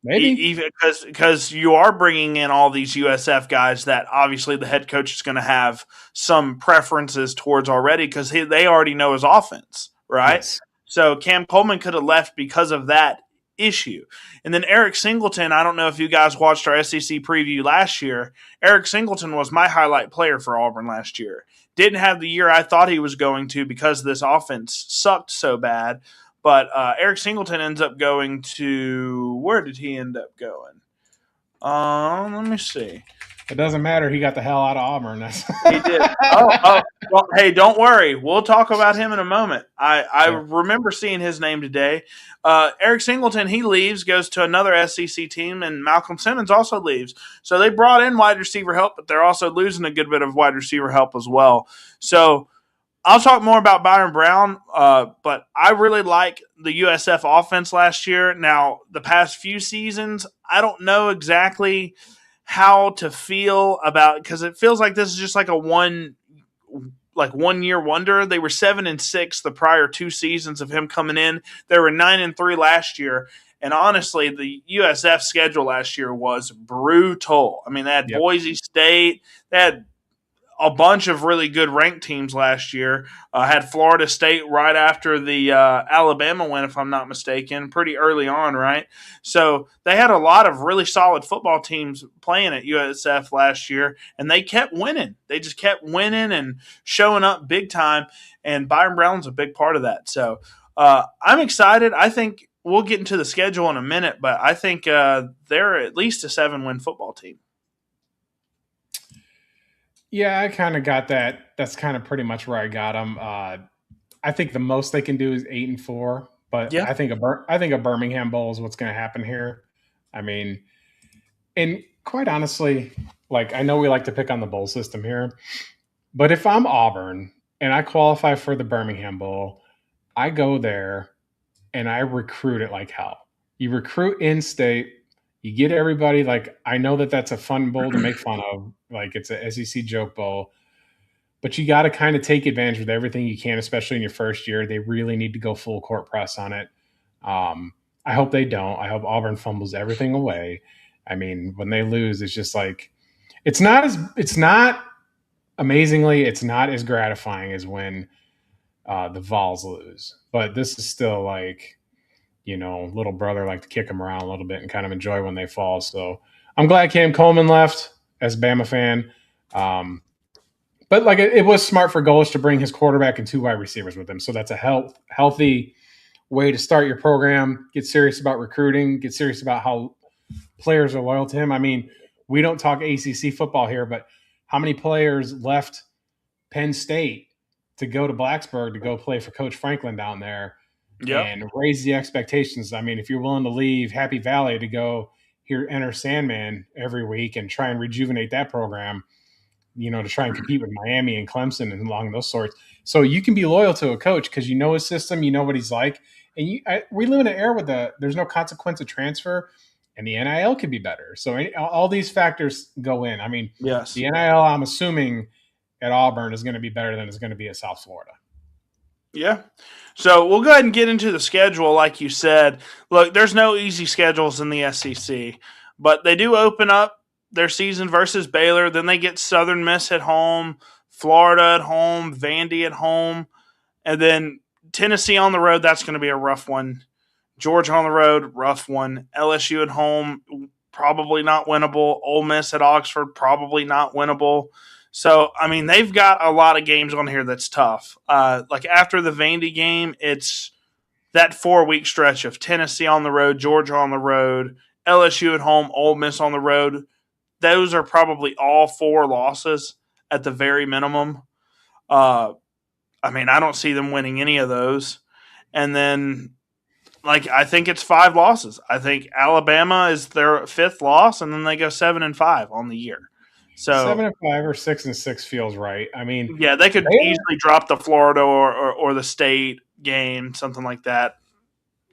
Maybe. Even because you are bringing in all these USF guys that obviously the head coach is going to have some preferences towards already because they already know his offense, right? Yes. So Cam Coleman could have left because of that issue. And then Eric Singleton, I don't know if you guys watched our SEC preview last year. Eric Singleton was my highlight player for Auburn last year. Didn't have the year I thought he was going to because this offense sucked so bad. But Eric Singleton ends up going to – where did he end up going? Let me see. It doesn't matter. He got the hell out of Auburn. He did. Well, hey, don't worry. We'll talk about him in a moment. I remember seeing his name today. Eric Singleton, he leaves, goes to another SEC team, and Malcolm Simmons also leaves. So they brought in wide receiver help, but they're also losing a good bit of wide receiver help as well. So I'll talk more about Byron Brown, but I really like the USF offense last year. Now, the past few seasons, I don't know exactly how to feel about, because it feels like this is just like a one year wonder. They were 7-6 the prior 2 seasons of him coming in. They were 9-3 last year. And honestly, the USF schedule last year was brutal. I mean, they had Boise State, they had a bunch of really good ranked teams last year. Had Florida State right after the Alabama win, if I'm not mistaken, pretty early on, right? So they had a lot of really solid football teams playing at USF last year, and they kept winning. They just kept winning and showing up big time, and Byron Brown's a big part of that. So I'm excited. I think we'll get into the schedule in a minute, but I think they're at least a 7-win football team. Yeah, I kind of got that. That's kind of pretty much where I got them. I think the most they can do is 8-4, but Yeah. I think a Birmingham Bowl is what's going to happen here. I mean, and quite honestly, like I know we like to pick on the bowl system here, but if I'm Auburn and I qualify for the Birmingham Bowl, I go there and I recruit it like hell. You recruit in state. You get everybody, like, I know that that's a fun bowl to make fun of. Like, it's a SEC joke bowl. But you got to kind of take advantage with everything you can, especially in your first year. They really need to go full court press on it. I hope they don't. I hope Auburn fumbles everything away. I mean, when they lose, it's just like it's not amazingly, it's not as gratifying as when the Vols lose. But this is still like, little brother like to kick them around a little bit and kind of enjoy when they fall. So I'm glad Cam Coleman left as a Bama fan. But like it was smart for Golich to bring his quarterback and 2 wide receivers with him. So that's a healthy way to start your program. Get serious about recruiting. Get serious about how players are loyal to him. I mean, we don't talk ACC football here, but how many players left Penn State to go to Blacksburg to go play for Coach Franklin down there? Yep. And raise the expectations. I mean, if you're willing to leave Happy Valley to go enter Sandman every week and try and rejuvenate that program, to try and compete with Miami and Clemson and along those sorts. So you can be loyal to a coach because you know his system, you know what he's like. And we live in an era where there's no consequence of transfer, and the NIL could be better. So all these factors go in. I mean, yes, the NIL, I'm assuming, at Auburn is going to be better than it's going to be at South Florida. Yeah. So we'll go ahead and get into the schedule, like you said. Look, there's no easy schedules in the SEC, but they do open up their season versus Baylor. Then they get Southern Miss at home, Florida at home, Vandy at home, and then Tennessee on the road. That's going to be a rough one. Georgia on the road, rough one. LSU at home, probably not winnable. Ole Miss at Oxford, probably not winnable. So, I mean, they've got a lot of games on here that's tough. Like after the Vandy game, it's that 4-week stretch of Tennessee on the road, Georgia on the road, LSU at home, Ole Miss on the road. Those are probably all 4 losses at the very minimum. I mean, I don't see them winning any of those. And then, I think it's 5 losses. I think Alabama is their 5th loss, and then they go 7-5 on the year. So 7-5 or 6-6 feels right. I mean, yeah, they could easily drop the Florida or the State game, something like that.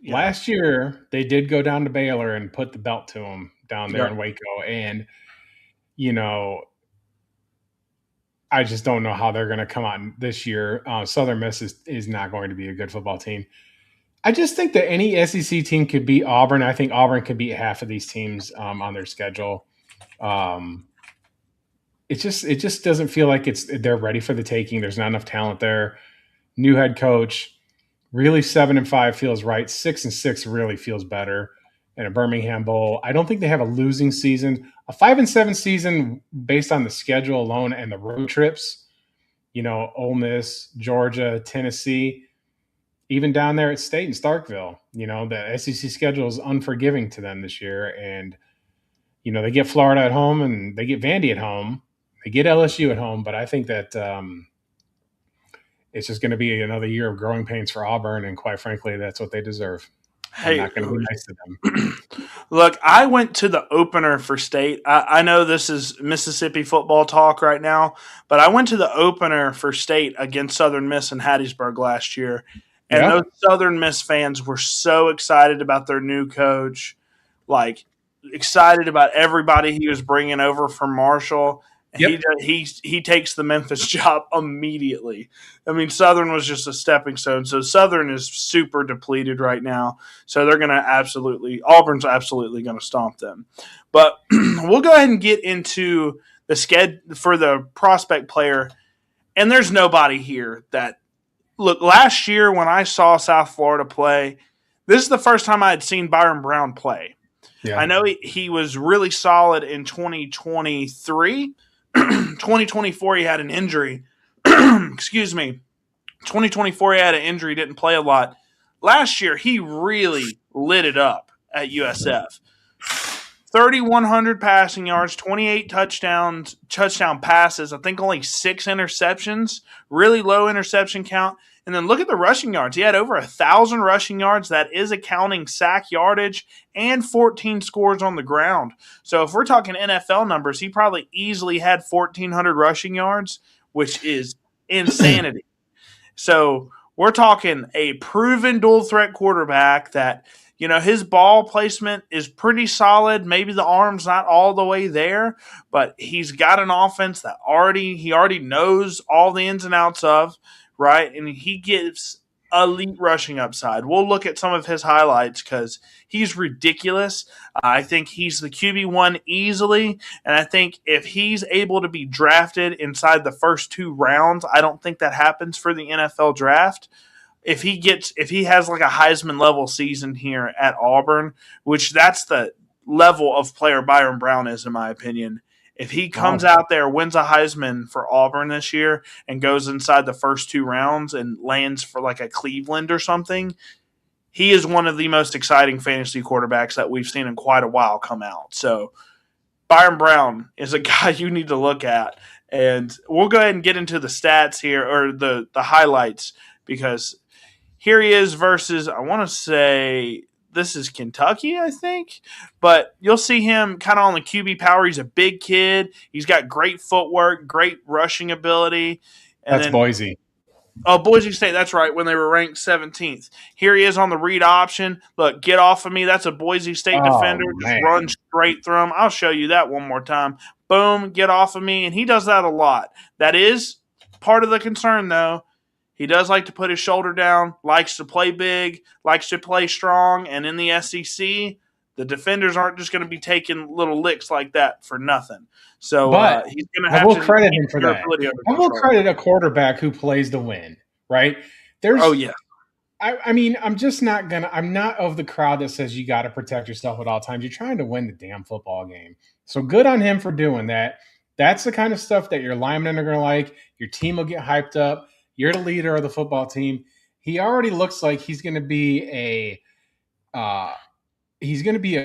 Last year, they did go down to Baylor and put the belt to them down there in Waco. And, I just don't know how they're going to come out this year. Southern Miss is not going to be a good football team. I just think that any SEC team could beat Auburn. I think Auburn could beat half of these teams on their schedule. It just doesn't feel like they're ready for the taking. There's not enough talent there. New head coach, really 7-5 feels right. 6-6 really feels better. And a Birmingham Bowl, I don't think they have a losing season. A 5-7 season based on the schedule alone and the road trips, Ole Miss, Georgia, Tennessee, even down there at State and Starkville, the SEC schedule is unforgiving to them this year. And, they get Florida at home and they get Vandy at home. They get LSU at home, but I think that it's just going to be another year of growing pains for Auburn, and quite frankly, that's what they deserve. I'm not going to be nice to them. Look, I went to the opener for State. I know this is Mississippi football talk right now, but I went to the opener for State against Southern Miss in Hattiesburg last year, and those Southern Miss fans were so excited about their new coach, excited about everybody he was bringing over from Marshall. Yep. He takes the Memphis job immediately. I mean, Southern was just a stepping stone. So Southern is super depleted right now. So they're going to Auburn's absolutely going to stomp them. But we'll go ahead and get into the prospect player, and there's nobody here that look. Last year when I saw South Florida play, this is the first time I had seen Byron Brown play. Yeah. I know he was really solid in 2023. 2024 he had an injury. Excuse me. 2024 he had an injury, didn't play a lot. Last year he really lit it up at USF. 3,100 passing yards, 28 touchdown passes, I think only 6 interceptions, really low interception count. And then look at the rushing yards. He had over 1,000 rushing yards. That is accounting sack yardage and 14 scores on the ground. So if we're talking NFL numbers, he probably easily had 1,400 rushing yards, which is insanity. So we're talking a proven dual threat quarterback that, his ball placement is pretty solid. Maybe the arm's not all the way there, but he's got an offense that he already knows all the ins and outs of. Right, and he gives elite rushing upside. We'll look at some of his highlights because he's ridiculous. I think he's the QB1 easily, and I think if he's able to be drafted inside the first 2 rounds, I don't think that happens for the NFL draft. If he has like a Heisman level season here at Auburn, which that's the level of player Byron Brown is, in my opinion. If he comes out there, wins a Heisman for Auburn this year, and goes inside the first 2 rounds and lands for like a Cleveland or something, he is one of the most exciting fantasy quarterbacks that we've seen in quite a while come out. So Byron Brown is a guy you need to look at. And we'll go ahead and get into the stats here, or the highlights, because here he is versus, I want to say, this is Kentucky, I think. But you'll see him kind of on the QB power. He's a big kid. He's got great footwork, great rushing ability. And that's Boise. Oh, Boise State, that's right, when they were ranked 17th. Here he is on the read option. Look, get off of me. That's a Boise State defender. Just run straight through him. I'll show you that one more time. Boom, get off of me. And he does that a lot. That is part of the concern, though. He does like to put his shoulder down, likes to play big, likes to play strong, and in the SEC, the defenders aren't just going to be taking little licks like that for nothing. So he's going to have to. I will credit him for that. I will credit a quarterback who plays to win, right? Yeah. I mean, I'm not of the crowd that says you got to protect yourself at all times. You're trying to win the damn football game. So good on him for doing that. That's the kind of stuff that your linemen are going to like. Your team will get hyped up. You're the leader of the football team. He already looks like he's going to be a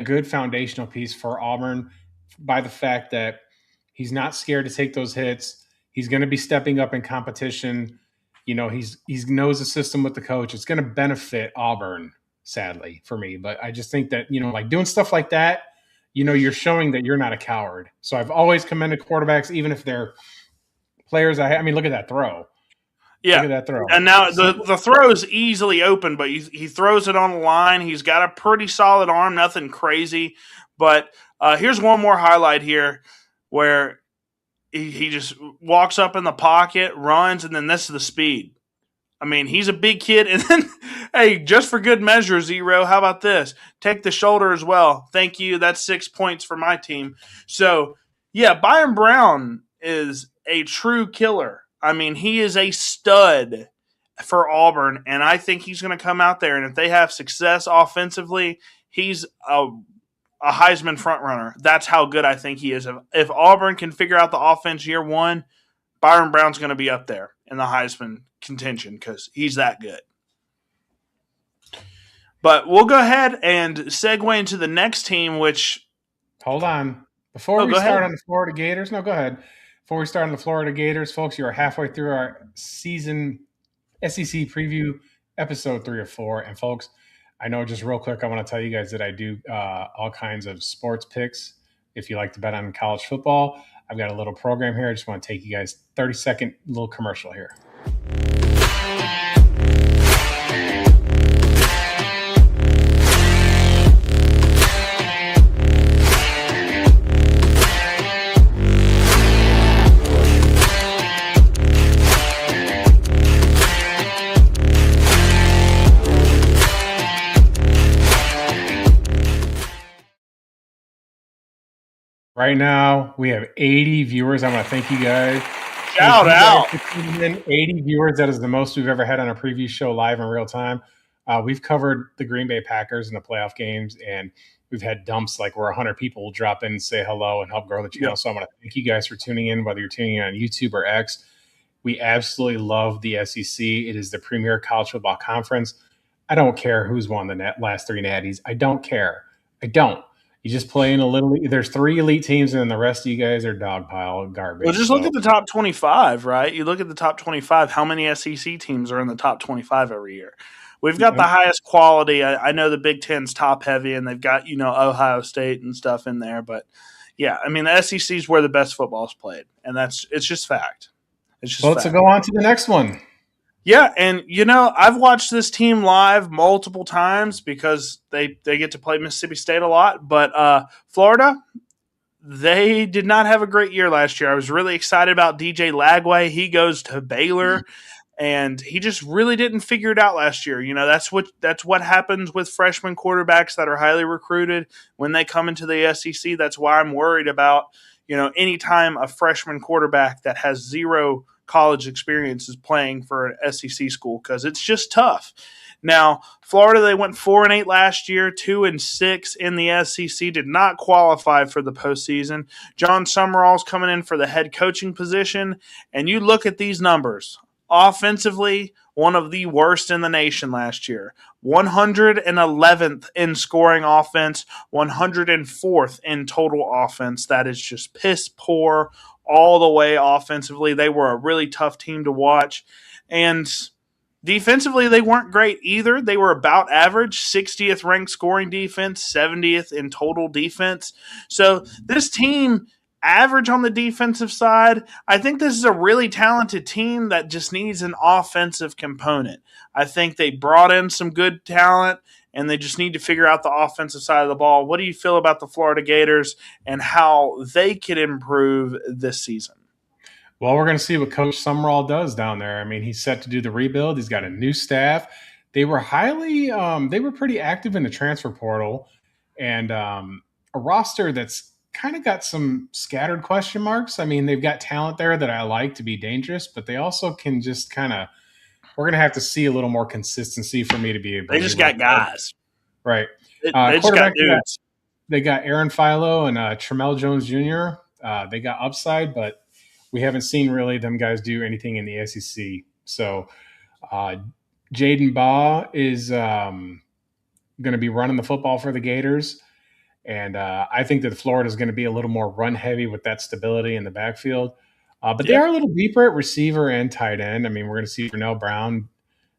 good foundational piece for Auburn by the fact that he's not scared to take those hits. He's going to be stepping up in competition. He knows the system with the coach. It's going to benefit Auburn, sadly, for me. But I just think that, like doing stuff like that, you're showing that you're not a coward. So I've always commended quarterbacks, even if they're players. I mean, look at that throw. Yeah, look at that throw. And now the throw is easily open, but he throws it on the line. He's got a pretty solid arm, nothing crazy. But here's one more highlight here where he just walks up in the pocket, runs, and then this is the speed. I mean, he's a big kid. And then, hey, just for good measure, Zero, how about this? Take the shoulder as well. Thank you. That's 6 points for my team. So, yeah, Byron Brown is a true killer. I mean, he is a stud for Auburn, and I think he's going to come out there, and if they have success offensively, he's a Heisman frontrunner. That's how good I think he is. If Auburn can figure out the offense year one, Byron Brown's going to be up there in the Heisman contention because he's that good. But we'll go ahead and segue into the next team, which – hold on. Before we start on the Florida Gators – no, go ahead. Before we start on the Florida Gators, folks, you are halfway through our season SEC preview, episode 3 of 4. And, folks, I know just real quick, I want to tell you guys that I do all kinds of sports picks. If you like to bet on college football, I've got a little program here. I just want to take you guys 30-second little commercial here. Right now, we have 80 viewers. I want to thank you guys. Thank Shout you guys out. for tuning in. 80 viewers. That is the most we've ever had on a preview show live in real time. We've covered the Green Bay Packers in the playoff games, and we've had dumps like where 100 people will drop in and say hello and help grow the channel. Yep. So I want to thank you guys for tuning in, whether you're tuning in on YouTube or X. We absolutely love the SEC. It is the premier college football conference. I don't care who's won the last three natties. I don't care. I don't. You just play in a little. There's three elite teams, and then the rest of you guys are dogpile Well, garbage. just look So at the top 25, right? You look at the top 25, how many SEC teams are in the top 25 every year? We've got the highest quality. I know the Big Ten's top heavy, and they've got, Ohio State and stuff in there. But, yeah, I mean, the SEC is where the best football is played, and it's just fact. It's just let's fact. go on to the next one. Yeah, and I've watched this team live multiple times because they get to play Mississippi State a lot. But Florida, they did not have a great year last year. I was really excited about DJ Lagway. He goes to Baylor, and he just really didn't figure it out last year. That's what happens with freshman quarterbacks that are highly recruited when they come into the SEC. That's why I'm worried about anytime a freshman quarterback that has zero college experience is playing for an SEC school, because it's just tough. Now, Florida, they went 4-8 last year, 2-6 in the SEC, did not qualify for the postseason. John Summerall's coming in for the head coaching position, and you look at these numbers. Offensively, one of the worst in the nation last year. 111th in scoring offense, 104th in total offense. That is just piss poor all the way offensively. They were a really tough team to watch. And defensively, they weren't great either. They were about average, 60th ranked scoring defense, 70th in total defense. So this team, average on the defensive side. I think this is a really talented team that just needs an offensive component. I think they brought in some good talent, and they just need to figure out the offensive side of the ball. What do you feel about the Florida Gators and how they could improve this season? Well, we're going to see what Coach Summerall does down there. I mean, he's set to do the rebuild. He's got a new staff. They were they were pretty active in the transfer portal, and a roster that's kind of got some scattered question marks. I mean, they've got talent there that I like to be dangerous, but they also can just kind of. We're going to have to see a little more consistency for me to be able. They just got guys, right? They just got dudes. They got Aaron Philo and Tramel Jones Jr. They got upside, but we haven't seen really them guys do anything in the SEC. So Jaden Baugh is going to be running the football for the Gators. And I think that Florida is going to be a little more run heavy with that stability in the backfield. But they are a little deeper at receiver and tight end. I mean, we're going to see Vernell Brown,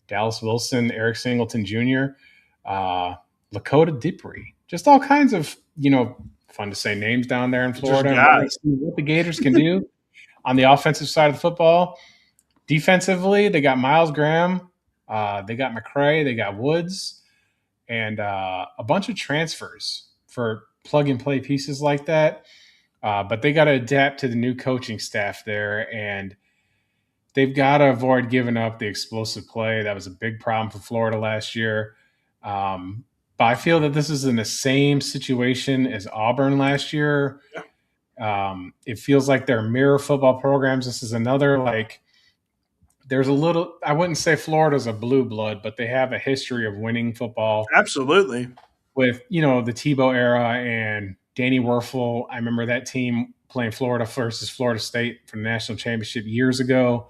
Dallas Wilson, Eric Singleton Jr., Lakota Dipree. Just all kinds of, fun to say names down there in Florida. We're going to see what the Gators can do on the offensive side of the football. Defensively, they got Miles Graham. They got McCray. They got Woods. And a bunch of transfers for plug-and-play pieces like that. But they got to adapt to the new coaching staff there, and they've got to avoid giving up the explosive play. That was a big problem for Florida last year. But I feel that this is in the same situation as Auburn last year. It feels like they're mirror football programs. This is another, there's a little, I wouldn't say Florida's a blue blood, but they have a history of winning football. Absolutely. With, the Tebow era and Danny Werfel. I remember that team playing Florida versus Florida State for the national championship years ago.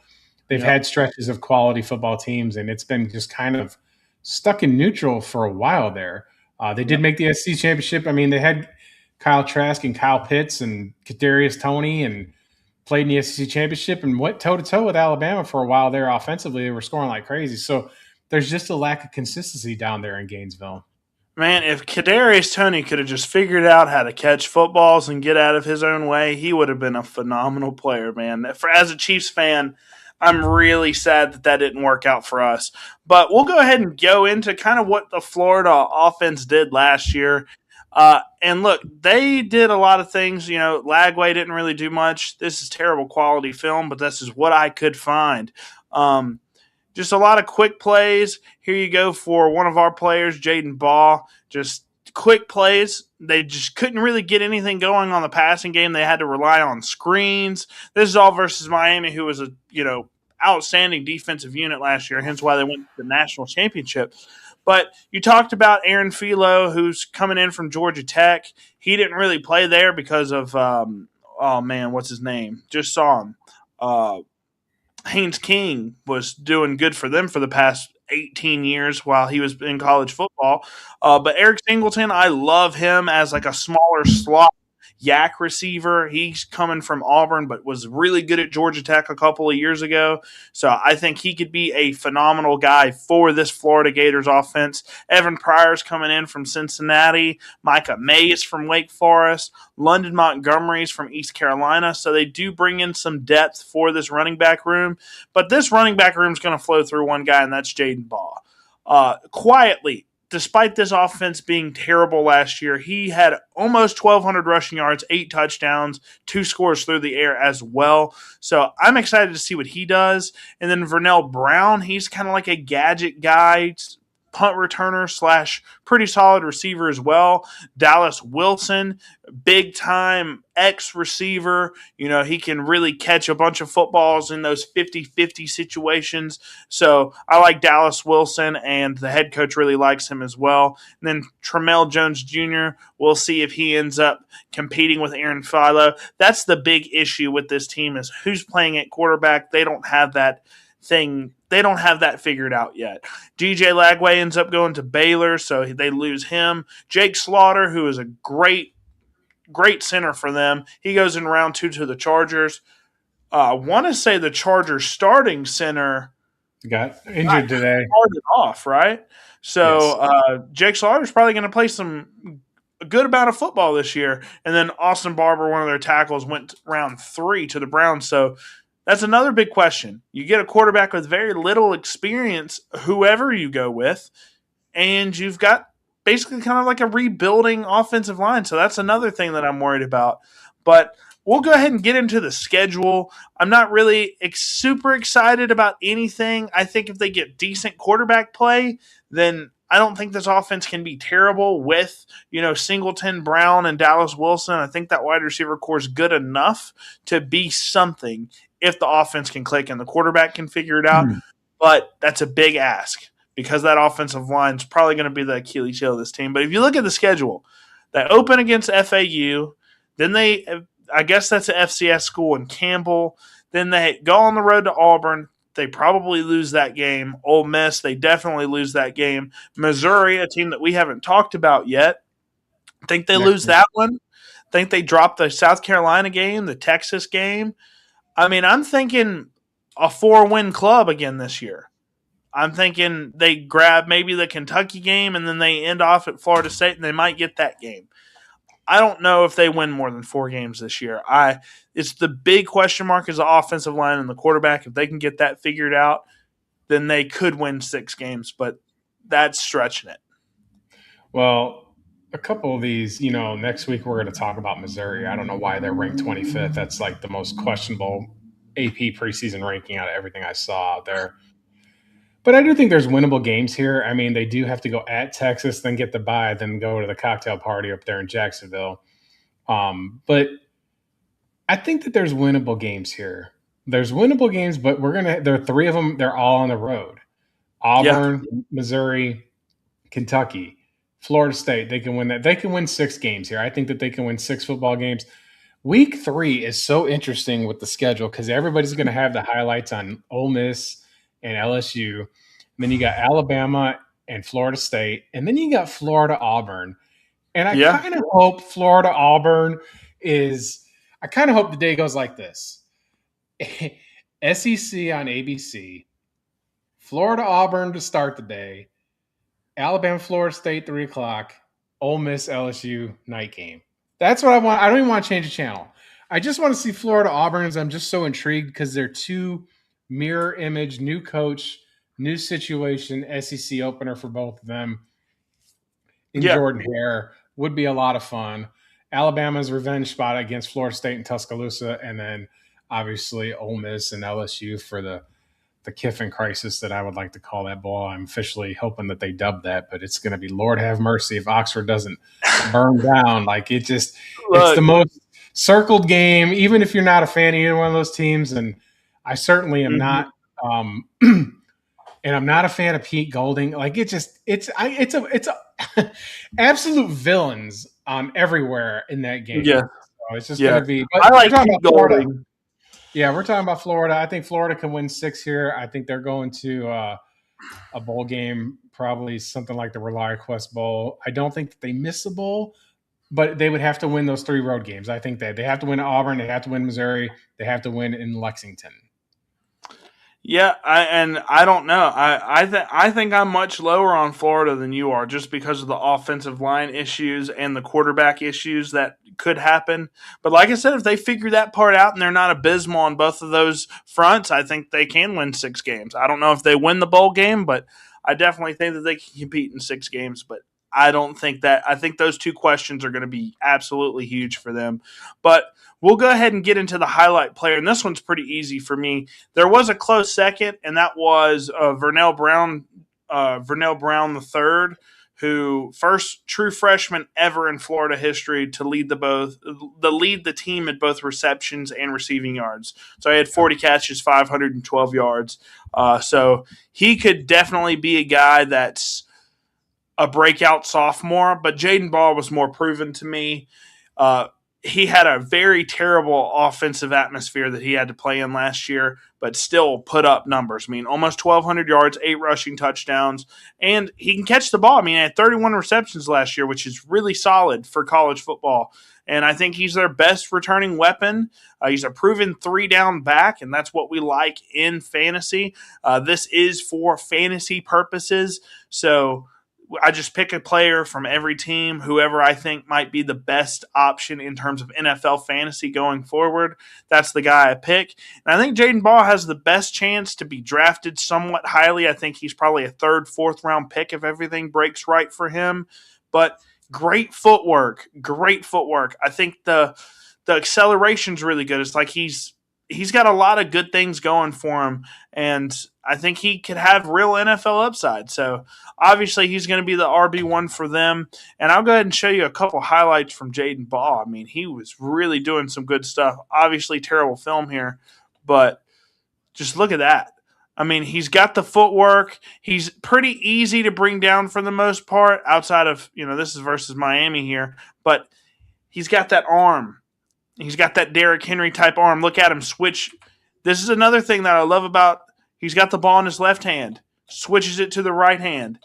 They've had stretches of quality football teams, and it's been just kind of stuck in neutral for a while there. They did make the SEC championship. I mean, they had Kyle Trask and Kyle Pitts and Kadarius Toney and played in the SEC championship and went toe-to-toe with Alabama for a while there offensively. They were scoring like crazy. So there's just a lack of consistency down there in Gainesville. Man, if Kadarius Toney could have just figured out how to catch footballs and get out of his own way, he would have been a phenomenal player, man. As a Chiefs fan, I'm really sad that didn't work out for us. But we'll go ahead and go into kind of what the Florida offense did last year. And look, they did a lot of things. Lagway didn't really do much. This is terrible quality film, but this is what I could find. Just a lot of quick plays. Here you go for one of our players, Jaden Baugh. Just quick plays. They just couldn't really get anything going on the passing game. They had to rely on screens. This is all versus Miami, who was a outstanding defensive unit last year, hence why they went to the national championship. But you talked about Aaron Philo, who's coming in from Georgia Tech. He didn't really play there because of oh man, what's his name? Just saw him. Haynes King was doing good for them for the past 18 years while he was in college football. But Eric Singleton, I love him as like a smaller slot yak receiver. He's coming from Auburn, but was really good at Georgia Tech a couple of years ago. So I think he could be a phenomenal guy for this Florida Gators offense. Evan Pryor's coming in from Cincinnati. Micah Mays from Wake Forest. London Montgomery's from East Carolina. So they do bring in some depth for this running back room. But this running back room is going to flow through one guy, and that's Jaden Baugh. Quietly, despite this offense being terrible last year, he had almost 1,200 rushing yards, 8 touchdowns, 2 scores through the air as well. So I'm excited to see what he does. And then Vernell Brown, he's kind of like a gadget guy, punt returner / pretty solid receiver as well. Dallas Wilson, big time X receiver. He can really catch a bunch of footballs in those 50-50 situations. So I like Dallas Wilson, and the head coach really likes him as well. And then Tramel Jones Jr., we'll see if he ends up competing with Aaron Philo. That's the big issue with this team, is who's playing at quarterback. They don't have that thing. They don't have that figured out yet. DJ Lagway ends up going to Baylor, so they lose him. Jake Slaughter, who is a great center for them, he goes in round 2 to the Chargers. I want to say the Chargers starting center got injured today. Started off, right? So yes. Jake Slaughter's probably going to play a good amount of football this year. And then Austin Barber, one of their tackles, went round 3 to the Browns. So that's another big question. You get a quarterback with very little experience, whoever you go with, and you've got basically kind of like a rebuilding offensive line. So that's another thing that I'm worried about. But we'll go ahead and get into the schedule. I'm not really super excited about anything. I think if they get decent quarterback play, then I don't think this offense can be terrible with, Singleton, Brown, and Dallas Wilson. I think that wide receiver core is good enough to be something if the offense can click and the quarterback can figure it out. But that's a big ask, because that offensive line is probably going to be the Achilles heel of this team. But if you look at the schedule, they open against FAU, then I guess that's an FCS school in Campbell, then they go on the road to Auburn. They probably lose that game. Ole Miss, they definitely lose that game. Missouri, a team that we haven't talked about yet, I think they lose that one. I think they drop the South Carolina game, the Texas game. I mean, I'm thinking a 4-win club again this year. I'm thinking they grab maybe the Kentucky game, and then they end off at Florida State, and they might get that game. I don't know if they win more than 4 games this year. It's the big question mark is the offensive line and the quarterback. If they can get that figured out, then they could win 6 games, but that's stretching it. Well, a couple of these, next week we're going to talk about Missouri. I don't know why they're ranked 25th. That's like the most questionable AP preseason ranking out of everything I saw out there. But I do think there's winnable games here. I mean, they do have to go at Texas, then get the bye, then go to the cocktail party up there in Jacksonville. But I think that there's winnable games here. There's winnable games, but there are 3 of them. They're all on the road. Auburn, Missouri, Kentucky, Florida State. They can win that. They can win 6 games here. I think that they can win 6 football games. Week 3 is so interesting with the schedule because everybody's going to have the highlights on Ole Miss and LSU. And then you got Alabama and Florida State. And then you got Florida Auburn. And I kind of hope Florida Auburn I kind of hope the day goes like this. SEC on ABC, Florida Auburn to start the day, Alabama Florida State 3 o'clock, Ole Miss LSU night game. That's what I want. I don't even want to change the channel. I just want to see Florida Auburns. I'm just so intrigued because they're 2 mirror image, new coach, new situation, SEC opener for both of them. In Jordan Hare would be a lot of fun. Alabama's revenge spot against Florida State and Tuscaloosa, and then obviously Ole Miss and LSU for the the Kiffin crisis that I would like to call that bowl. I'm officially hoping that they dub that, but it's going to be Lord have mercy if Oxford doesn't burn down. Like it's the Look, most circled game, even if you're not a fan of either one of those teams. And I certainly am mhm. not. And I'm not a fan of Pete Golding. Like it's absolute villains everywhere in that game. Yeah, So it's just going yeah. to be. But I we're like talking Pete about Florida. Golding. Yeah, we're talking about Florida. I think Florida can win 6 here. I think they're going to a bowl game, probably something like the ReliaQuest Bowl. I don't think that they miss a bowl, but they would have to win those 3 road games. I think that they have to win Auburn, they have to win Missouri, they have to win in Lexington. Yeah, I don't know. I think I'm much lower on Florida than you are, just because of the offensive line issues and the quarterback issues that could happen. But like I said, if they figure that part out and they're not abysmal on both of those fronts, I think they can win 6 games. I don't know if they win the bowl game, but I definitely think that they can compete in 6 games. But I don't think that. I think those 2 questions are going to be absolutely huge for them. But we'll go ahead and get into the highlight player, and this one's pretty easy for me. There was a close second, and that was Vernell Brown the third, who first true freshman ever in Florida history to lead the team at both receptions and receiving yards. So he had 40 catches, 512 yards. So he could definitely be a guy that's a breakout sophomore, but Jaden Ball was more proven to me. He had a very terrible offensive atmosphere that he had to play in last year, but still put up numbers. I mean, almost 1,200 yards, 8 rushing touchdowns, and he can catch the ball. I mean, he had 31 receptions last year, which is really solid for college football. And I think he's their best returning weapon. He's a proven 3-down back, and that's what we like in fantasy. This is for fantasy purposes, so I just pick a player from every team, whoever I think might be the best option in terms of NFL fantasy going forward. That's the guy I pick. And I think Jaden Ball has the best chance to be drafted somewhat highly. I think he's probably a 3rd, 4th round pick if everything breaks right for him. But great footwork. I think the acceleration's really good. It's like he's got a lot of good things going for him, and I think he could have real NFL upside. So obviously he's going to be the RB1 for them. And I'll go ahead and show you a couple highlights from Jaden Ball. I mean, he was really doing some good stuff. Obviously terrible film here, but just look at that. I mean, he's got the footwork. He's pretty easy to bring down for the most part, outside of, this is versus Miami here, but he's got that arm. He's got that Derrick Henry type arm. Look at him switch. This is another thing that I love about. He's got the ball in his left hand, switches it to the right hand,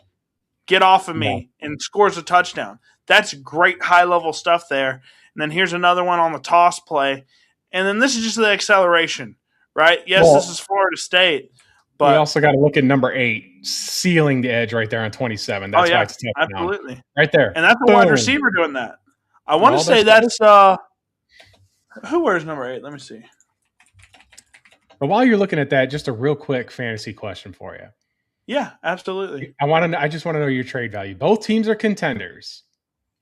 get off of me, and scores a touchdown. That's great high-level stuff there. And then here's another one on the toss play. And then this is just the acceleration, right? Yes, this is Florida State. But we also got to look at number 8, sealing the edge right there on 27. That's why it's a touchdown. Absolutely. Right there. And that's a wide receiver doing that. I want to say that's who wears number 8? Let me see. But while you're looking at that, just a real quick fantasy question for you. Yeah, absolutely. I just want to know your trade value. Both teams are contenders.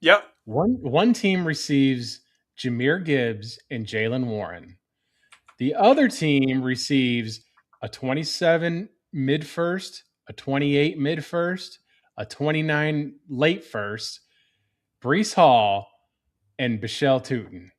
Yep. One team receives Jahmyr Gibbs and Jaylen Warren. The other team receives a 27 mid-first, a 28 mid-first, a 29 late-first, Breece Hall, and Bichelle Tootin.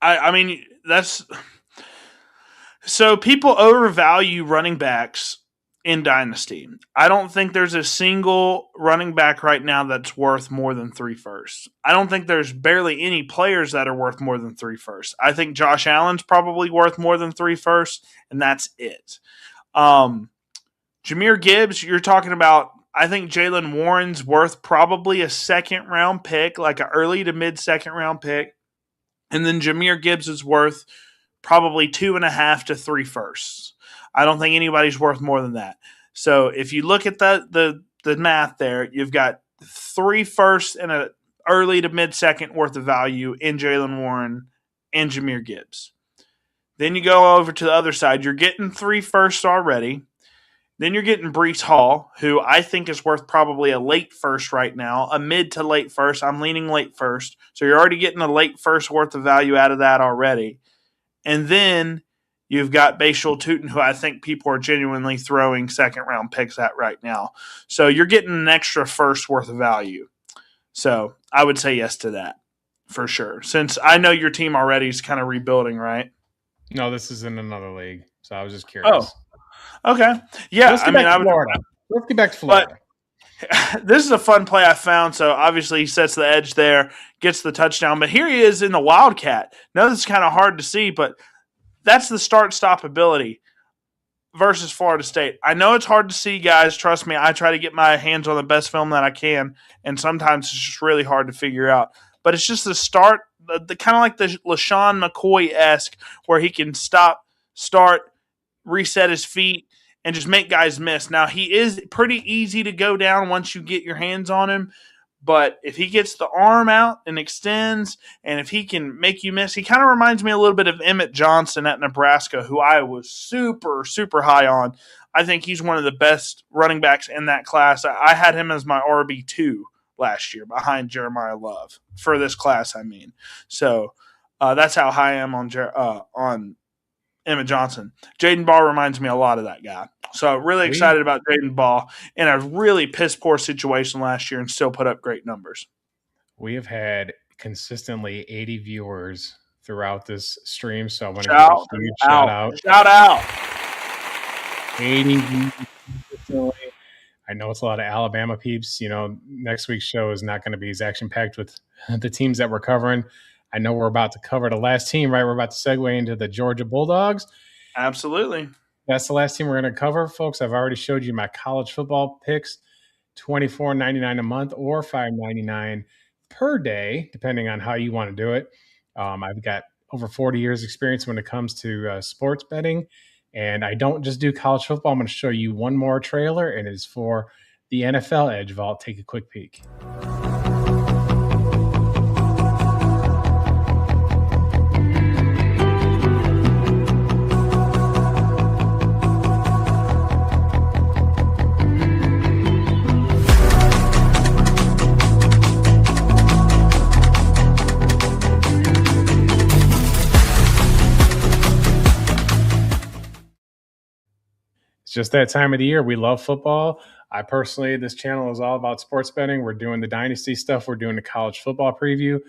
I mean, that's – so people overvalue running backs in Dynasty. I don't think there's a single running back right now that's worth more than 3 firsts. I don't think there's barely any players that are worth more than 3 firsts. I think Josh Allen's probably worth more than 3 firsts, and that's it. Jahmyr Gibbs, you're talking about, I think Jaylen Warren's worth probably a 2nd-round pick, like an early to mid-2nd-round pick. And then Jahmyr Gibbs is worth probably 2.5 to 3 firsts. I don't think anybody's worth more than that. So if you look at the math there, you've got 3 firsts and an early to mid-second worth of value in Jaylen Warren and Jahmyr Gibbs. Then you go over to the other side. You're getting 3 firsts already. Then you're getting Breece Hall, who I think is worth probably a late first right now, a mid to late first. I'm leaning late first. So you're already getting a late first worth of value out of that already. And then You've got Bashal Tootin, who I think people are genuinely throwing second-round picks at right now. So you're getting an extra first worth of value. So I would say yes to that for sure. Since I know your team already is kind of rebuilding, right? No, this is in another league, so I was just Oh, curious. okay. Yeah, Let's get back to Florida. Let's get back to Florida. But this is a fun play I found. So obviously he sets the edge there, gets the touchdown. But here he is in the Wildcat. Now this is kind of hard to see, but that's the start-stop ability versus Florida State. I know it's hard to see, guys. Trust me, I try to get my hands on the best film that I can, and sometimes it's just really hard to figure out. But it's just the start, the kind of like the LaShawn McCoy-esque, where he can stop, start, reset his feet, and just make guys miss. Now, he is pretty easy to go down once you get your hands on him, but if he gets the arm out and extends, and if he can make you miss, he kind of reminds me a little bit of Emmett Johnson at Nebraska, who I was super, super high on. I think he's one of the best running backs in that class. I had him as my RB2 last year behind Jeremiah Love for this class, I mean. So that's how high I am on Emmett Johnson. Jaden Ball reminds me a lot of that guy. So really excited about Jaden Ball in a really piss-poor situation last year and still put up great numbers. We have had consistently 80 viewers throughout this stream, so I want to give a huge shout out. Shout out. 80 views consistently. I know it's a lot of Alabama peeps. Next week's show is not going to be as action-packed with the teams that we're covering. I know we're about to cover the last team, right? We're about to segue into the Georgia Bulldogs. Absolutely. That's the last team we're going to cover, folks. I've already showed you my college football picks, $24.99 a month or $5.99 per day, depending on how you want to do it. I've got over 40 years experience when it comes to sports betting, and I don't just do college football. I'm going to show you one more trailer, and it is for the NFL Edge Vault. Take a quick peek. It's just that time of the year. We love football. I personally, this channel is all about sports betting. We're doing the dynasty stuff. We're doing the college football preview.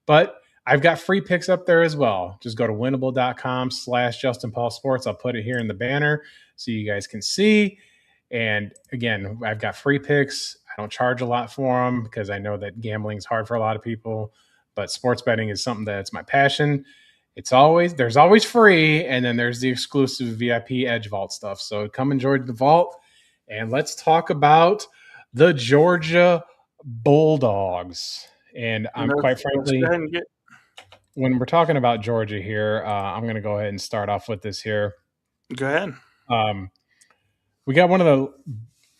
But I've got free picks up there as well. Just go to winnable.com/Justin Paul Sports. I'll put it here in the banner so you guys can see. And again, I've got free picks. I don't charge a lot for them because I know that gambling is hard for a lot of people. But sports betting is something that's my passion. There's always free, and then there's the exclusive VIP Edge Vault stuff. So come and join the vault, and let's talk about the Georgia Bulldogs. And quite frankly, when we're talking about Georgia here, I'm going to go ahead and start off with this here. Go ahead. We got one of the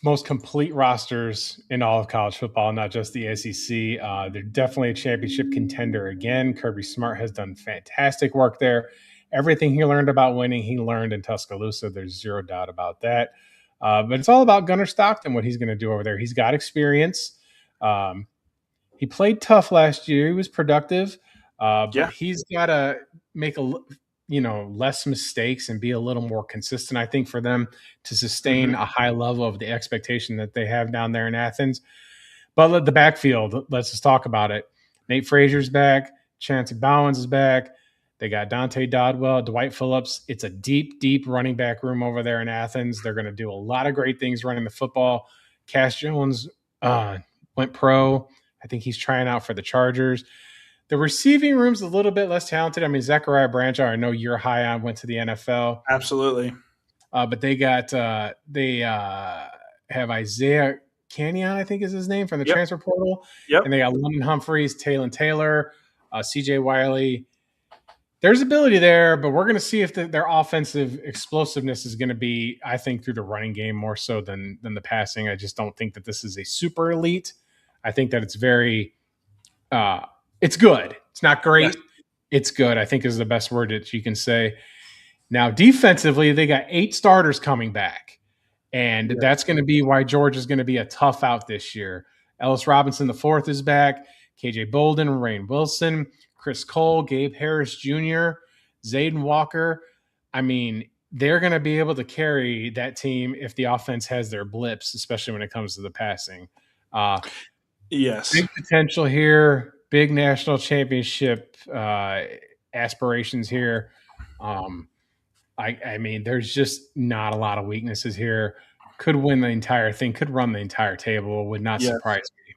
most complete rosters in all of college football, not just the SEC. They're definitely a championship contender again. Kirby Smart has done fantastic work there. Everything he learned about winning, he learned in Tuscaloosa. There's zero doubt about that. But it's all about Gunnar Stockton, what he's going to do over there. He's got experience. He played tough last year. He was productive. But he's got to make less mistakes and be a little more consistent, I think, for them to sustain a high level of the expectation that they have down there in Athens. But the backfield, let's just talk about it. Nate Frazier's back. Chancey Bowens is back. They got Dante Dodwell, Dwight Phillips. It's a deep, deep running back room over there in Athens. They're going to do a lot of great things running the football. Cass Jones went pro. I think he's trying out for the Chargers. The receiving room's a little bit less talented. I mean, Zachariah Branchard, I know you're high on, went to the NFL. Absolutely. But they have Isaiah Canyon, I think is his name, from the transfer portal. Yep. And they got London Humphreys, Taylon Taylor, CJ Wiley. There's ability there, but we're going to see if their offensive explosiveness is going to be, I think, through the running game more so than the passing. I just don't think that this is a super elite. I think that it's very it's good. It's not great. Yes. It's good, I think, is the best word that you can say. Now, defensively, they got 8 starters coming back, and that's going to be why Georgia is going to be a tough out this year. Ellis Robinson IV is back, KJ Bolden, Rain Wilson, Chris Cole, Gabe Harris Jr., Zayden Walker. I mean, they're going to be able to carry that team if the offense has their blips, especially when it comes to the passing. Yes. Big potential here, big national championship aspirations here. I mean, there's just not a lot of weaknesses here. Could win the entire thing, could run the entire table, would not Yes. surprise me.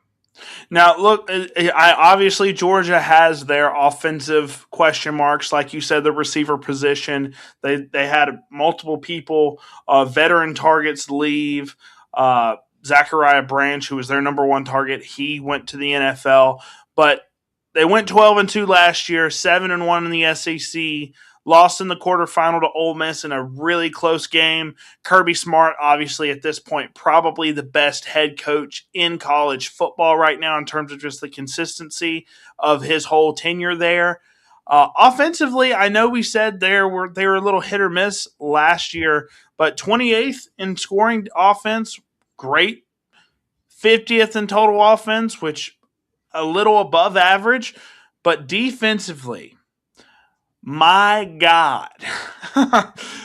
Now, look, obviously Georgia has their offensive question marks, like you said, the receiver position. They had multiple people, veteran targets leave. Zachariah Branch, who was their number one target, he went to the NFL, but they went 12-2 last year, 7-1 in the SEC. Lost in the quarterfinal to Ole Miss in a really close game. Kirby Smart, obviously, at this point, probably the best head coach in college football right now in terms of just the consistency of his whole tenure there. Offensively, I know we said they were a little hit or miss last year, but 28th in scoring offense, great. 50th in total offense, which a little above average, but defensively, my God.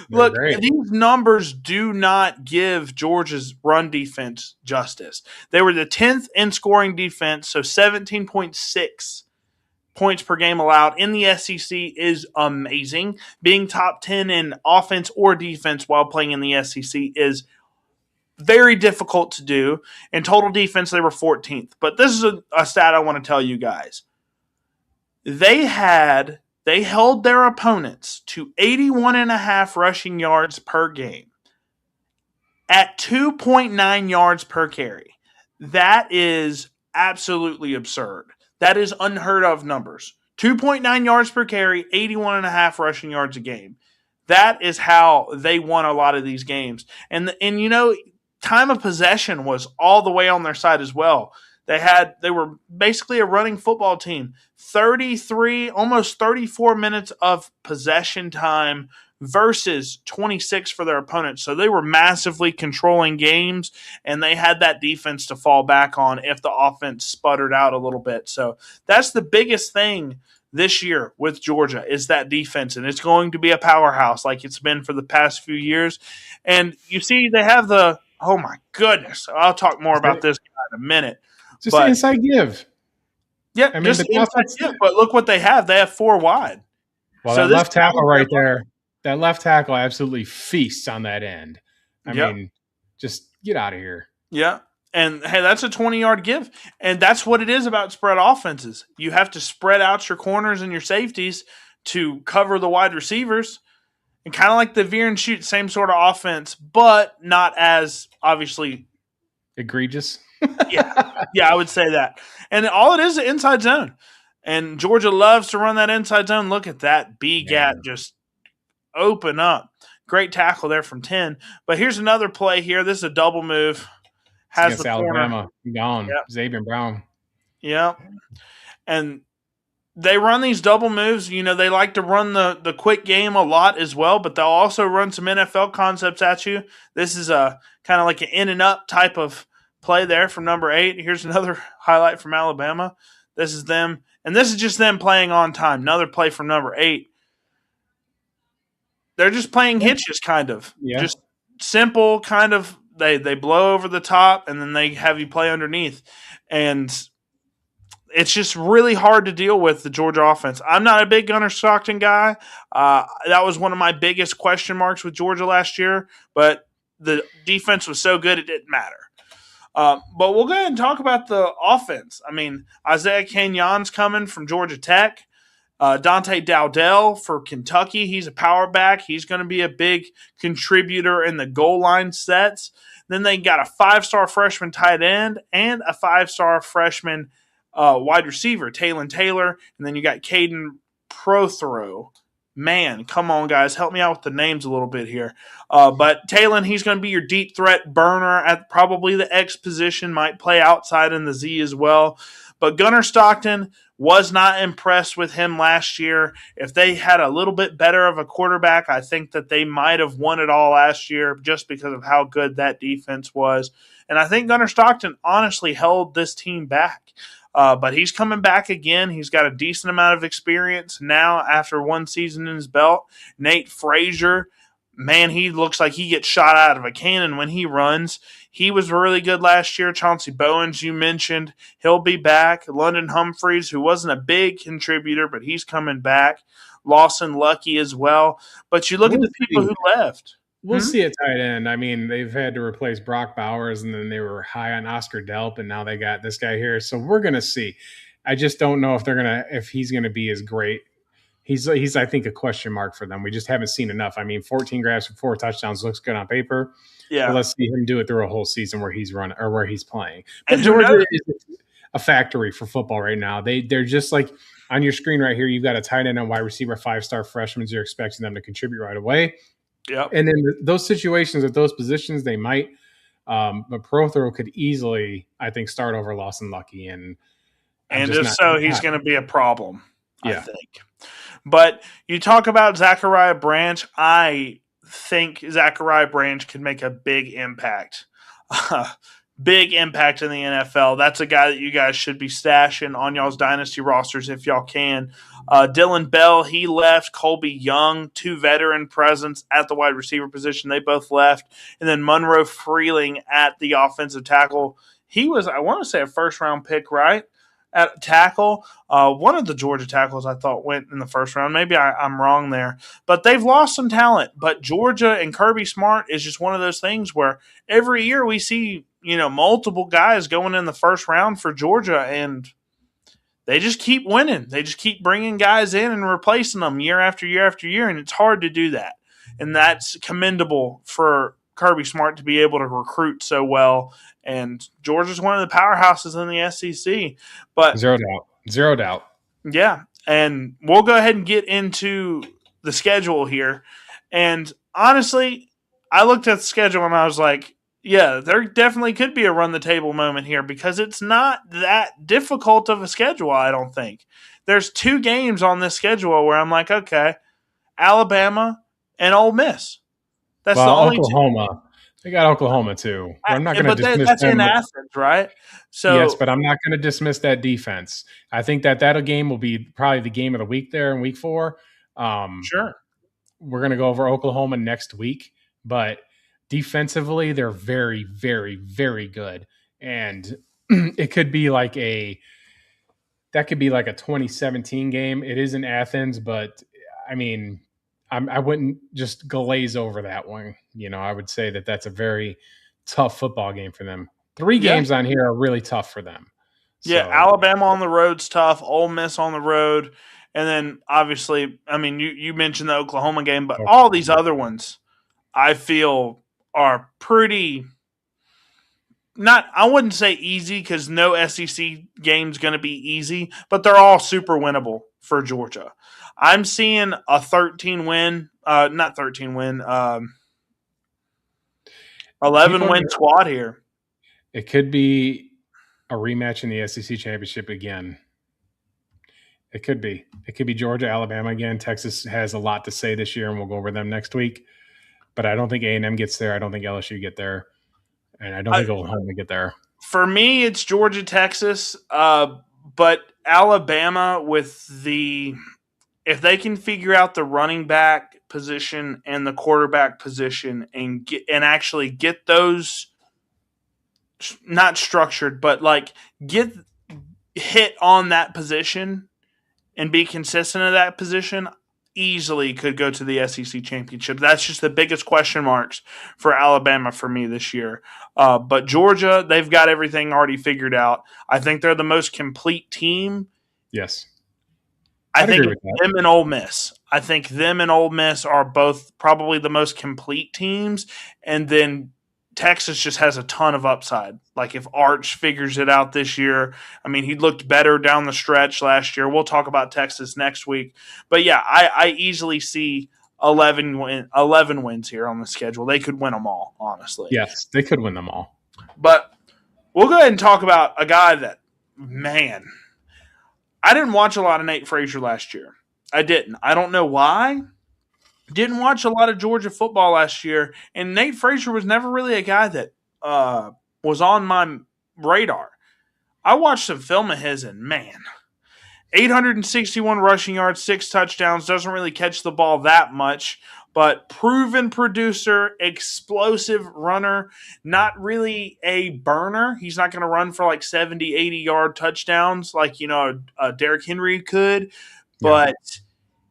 Look, Great. these numbers do not give Georgia's run defense justice. They were the 10th in scoring defense, so 17.6 points per game allowed in the SEC is amazing. Being top 10 in offense or defense while playing in the SEC is very difficult to do. In total defense, they were 14th. But this is a stat I want to tell you guys. They held their opponents to 81.5 rushing yards per game at 2.9 yards per carry. That is absolutely absurd. That is unheard of numbers. 2.9 yards per carry, 81.5 rushing yards a game. That is how they won a lot of these games. And you know, time of possession was all the way on their side as well. They were basically a running football team. 33, almost 34 minutes of possession time versus 26 for their opponents. So they were massively controlling games, and they had that defense to fall back on if the offense sputtered out a little bit. So that's the biggest thing this year with Georgia is that defense, and it's going to be a powerhouse like it's been for the past few years. And you see they have oh my goodness, I'll talk more about this guy in a minute. Just an inside give. Yeah, I mean, just inside give. But look what they have. They have 4 wide. Well, so that left tackle right there, that left tackle absolutely feasts on that end. I mean, just get out of here. Yeah. And, hey, that's a 20-yard give. And that's what it is about spread offenses. You have to spread out your corners and your safeties to cover the wide receivers. And kind of like the veer and shoot, same sort of offense, but not as, obviously, egregious. Yeah, I would say that. And all it is inside zone. And Georgia loves to run that inside zone. Look at that B-gap just open up. Great tackle there from 10. But here's another play here. This is a double move. Has the Alabama gone. Yep. Xavier Brown. Yeah. And they run these double moves. You know, they like to run the quick game a lot as well, but they'll also run some NFL concepts at you. This is a kind of like an in and up type of play there from number 8. Here's another highlight from Alabama. This is them, and this is just them playing on time. Another play from number 8. They're just playing hitches, kind of. Yeah. Just simple, kind of. They blow over the top, and then they have you play underneath. And it's just really hard to deal with the Georgia offense. I'm not a big Gunnar Stockton guy. That was one of my biggest question marks with Georgia last year, but the defense was so good it didn't matter. But we'll go ahead and talk about the offense. I mean, Isaiah Kenyon's coming from Georgia Tech. Dante Dowdell for Kentucky. He's a power back. He's going to be a big contributor in the goal line sets. Then they got a 5-star freshman tight end and a 5-star freshman wide receiver, Taylon Taylor. And then you got Caden Prothro. Man, come on, guys. Help me out with the names a little bit here. But Taylon, he's going to be your deep threat burner at probably the X position, might play outside in the Z as well. But Gunnar Stockton was not impressed with him last year. If they had a little bit better of a quarterback, I think that they might have won it all last year just because of how good that defense was. And I think Gunnar Stockton honestly held this team back. But he's coming back again. He's got a decent amount of experience now after one season in his belt. Nate Frazier, man, he looks like he gets shot out of a cannon when he runs. He was really good last year. Chauncey Bowens, you mentioned, he'll be back. London Humphreys, who wasn't a big contributor, but he's coming back. Lawson Lucky as well. But you look at the people who left. We'll see at tight end. I mean, they've had to replace Brock Bowers, and then they were high on Oscar Delp, and now they got this guy here. So we're gonna see. I just don't know if he's gonna be as great. He's I think a question mark for them. We just haven't seen enough. I mean, 14 grabs for 4 touchdowns looks good on paper. Yeah, but let's see him do it through a whole season where he's running or where he's playing. But Georgia is a factory for football right now. They're just like on your screen right here. You've got a tight end and wide receiver, 5-star freshmen. You're expecting them to contribute right away. Yep. And in those situations at those positions, they might. But Prothero could easily, I think, start over Lawson Lucky. And if so, he's going to be a problem, I think. But you talk about Zachariah Branch. I think Zachariah Branch could make a big impact. Big impact in the NFL. That's a guy that you guys should be stashing on y'all's dynasty rosters if y'all can. Dylan Bell, he left. Colby Young, 2 veteran presence at the wide receiver position. They both left. And then Monroe Freeling at the offensive tackle. He was, I want to say, a first-round pick, right? At tackle. One of the Georgia tackles I thought went in the first round. Maybe I'm wrong there. But they've lost some talent. But Georgia and Kirby Smart is just one of those things where every year we see, multiple guys going in the first round for Georgia, and they just keep winning. They just keep bringing guys in and replacing them year after year after year, and it's hard to do that. And that's commendable for Kirby Smart to be able to recruit so well. And Georgia's one of the powerhouses in the SEC. But Zero doubt. Yeah, and we'll go ahead and get into the schedule here. And honestly, I looked at the schedule and I was like, yeah, there definitely could be a run-the-table moment here because it's not that difficult of a schedule, I don't think. There's 2 games on this schedule where I'm like, okay, Alabama and Ole Miss. That's the only Oklahoma. 2. They got Oklahoma, too. I'm not going to dismiss that's in Athens, right? So yes, but I'm not going to dismiss that defense. I think that game will be probably the game of the week there in week 4. Sure. We're going to go over Oklahoma next week, but defensively, they're very, very, very good. And it could be like a 2017 game. It is in Athens, but I mean, I wouldn't just glaze over that one. I would say that that's a very tough football game for them. 3 games on here are really tough for them. Yeah, so, Alabama on the road's tough. Ole Miss on the road. And then, obviously, I mean, you mentioned the Oklahoma game, but all these other ones I feel are pretty I wouldn't say easy because no SEC game's going to be easy, but they're all super winnable for Georgia. I'm seeing a 11-win squad here. It could be a rematch in the SEC championship again. It could be. It could be Georgia, Alabama again. Texas has a lot to say this year, and we'll go over them next week. But I don't think A&M gets there. I don't think LSU get there. And I don't think Oklahoma get there. For me, it's Georgia, Texas. But Alabama if they can figure out the running back position and the quarterback position and actually get those not structured, but like get hit on that position and be consistent at that position, easily could go to the SEC championship. That's just the biggest question marks for Alabama for me this year. But Georgia, they've got everything already figured out. I think they're the most complete team. Yes. I think them and Ole Miss. I think them and Ole Miss are both probably the most complete teams. And then Texas just has a ton of upside. Like if Arch figures it out this year, I mean, he looked better down the stretch last year. We'll talk about Texas next week. But yeah, I easily see 11 wins here on the schedule. They could win them all, honestly. Yes, they could win them all. But we'll go ahead and talk about a guy that man, I didn't watch a lot of Nate Frazier last year. I didn't. I don't know why. Didn't watch a lot of Georgia football last year, and Nate Frazier was never really a guy that was on my radar. I watched some film of his, and man, 861 rushing yards, 6 touchdowns, doesn't really catch the ball that much, but proven producer, explosive runner, not really a burner. He's not going to run for like 70, 80-yard touchdowns like, Derrick Henry could, Yeah. but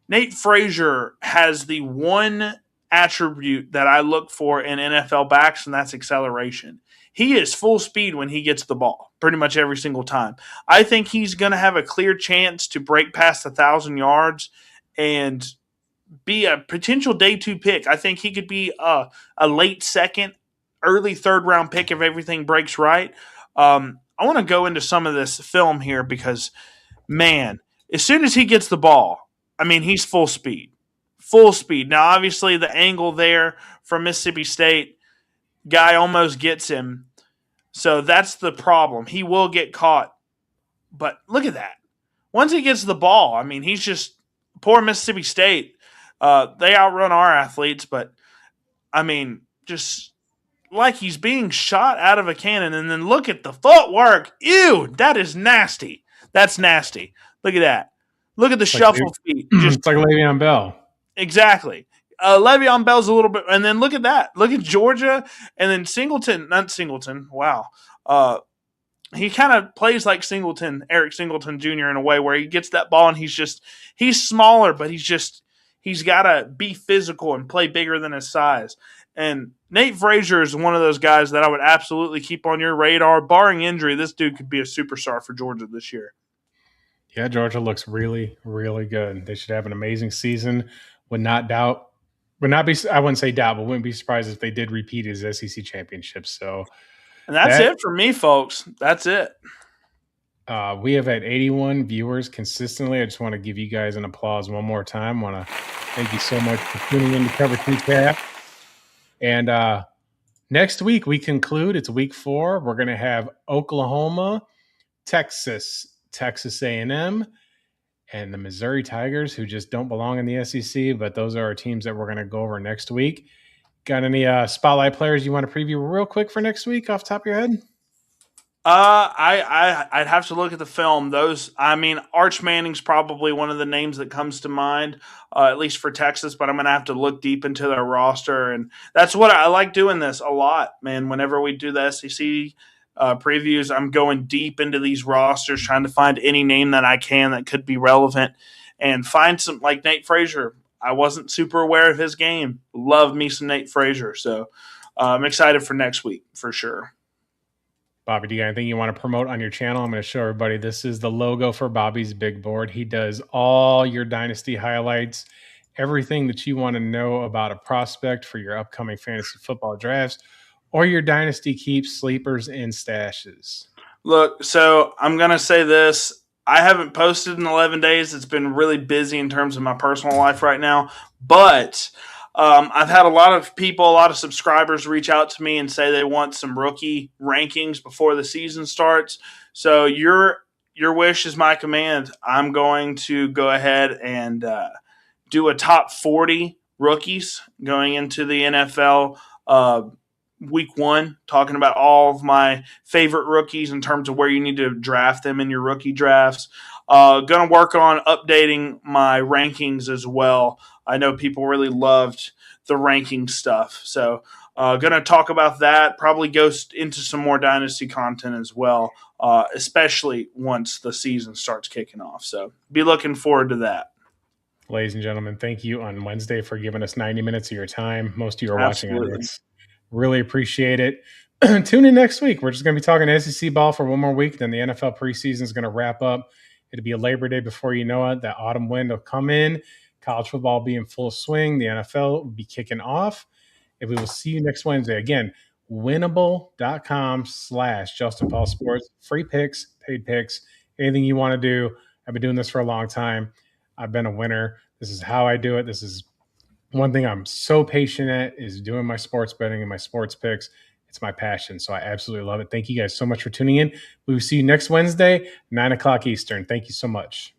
Nate Frazier has the one attribute that I look for in NFL backs, and that's acceleration. He is full speed when he gets the ball, pretty much every single time. I think he's going to have a clear chance to break past 1,000 yards and be a potential day 2 pick. I think he could be a late second, early third round pick if everything breaks right. I want to go into some of this film here because, man, as soon as he gets the ball, I mean, he's full speed. Full speed. Now, obviously, the angle there from Mississippi State, guy almost gets him. So that's the problem. He will get caught. But look at that. Once he gets the ball, I mean, he's just poor Mississippi State. They outrun our athletes, but I mean, just like he's being shot out of a cannon. And then look at the footwork. Ew, that is nasty. That's nasty. Look at that. Look at the shuffle feet. It's like Le'Veon Bell. Exactly. Le'Veon Bell's a little bit, and then look at that. Look at Georgia, and then not Singleton. Wow. He kind of plays like Eric Singleton Jr. in a way where he gets that ball and he's smaller, but he's got to be physical and play bigger than his size. And Nate Frazier is one of those guys that I would absolutely keep on your radar. Barring injury, this dude could be a superstar for Georgia this year. Yeah, Georgia looks really, really good. They should have an amazing season. I wouldn't say doubt, but wouldn't be surprised if they did repeat his SEC championship. So, and that's it for me, folks. That's it. We have had 81 viewers consistently. I just want to give you guys an applause one more time. I want to thank you so much for tuning in to Cover 2 Cap. And next week we conclude. It's week 4. We're going to have Oklahoma, Texas A&M, and the Missouri Tigers, who just don't belong in the SEC, but those are our teams that we're going to go over next week. Got any spotlight players you want to preview real quick for next week off the top of your head? I'd have to look at the film. Arch Manning's probably one of the names that comes to mind, at least for Texas, but I'm going to have to look deep into their roster. And that's what I like doing this a lot, man. Whenever we do the SEC previews, I'm going deep into these rosters, trying to find any name that I can that could be relevant and find some, like Nate Frazier. I wasn't super aware of his game. Love me some Nate Frazier. So I'm excited for next week for sure. Bobby, do you got anything you want to promote on your channel? I'm going to show everybody this is the logo for Bobby's Big Board. He does all your dynasty highlights, everything that you want to know about a prospect for your upcoming fantasy football drafts or your dynasty keeps, sleepers, and stashes. Look, so I'm going to say this. I haven't posted in 11 days. It's been really busy in terms of my personal life right now, but I've had a lot of subscribers reach out to me and say they want some rookie rankings before the season starts. So your wish is my command. I'm going to go ahead and do a top 40 rookies going into the NFL week 1, talking about all of my favorite rookies in terms of where you need to draft them in your rookie drafts. Going to work on updating my rankings as well. I know people really loved the ranking stuff. So going to talk about that, probably go into some more dynasty content as well, especially once the season starts kicking off. So be looking forward to that. Ladies and gentlemen, thank you on Wednesday for giving us 90 minutes of your time. Most of you are watching on this. Really appreciate it. Tune in next week. We're just going to be talking SEC ball for one more week. Then the NFL preseason is going to wrap up. It'll be a Labor Day before you know it. That autumn wind will come in. College football will be in full swing. The NFL will be kicking off. And we will see you next Wednesday. Again, winnable.com/Justin Paul Sports. Free picks, paid picks, anything you want to do. I've been doing this for a long time. I've been a winner. This is how I do it. This is one thing I'm so patient at is doing my sports betting and my sports picks. It's my passion. So I absolutely love it. Thank you guys so much for tuning in. We will see you next Wednesday, 9 o'clock Eastern. Thank you so much.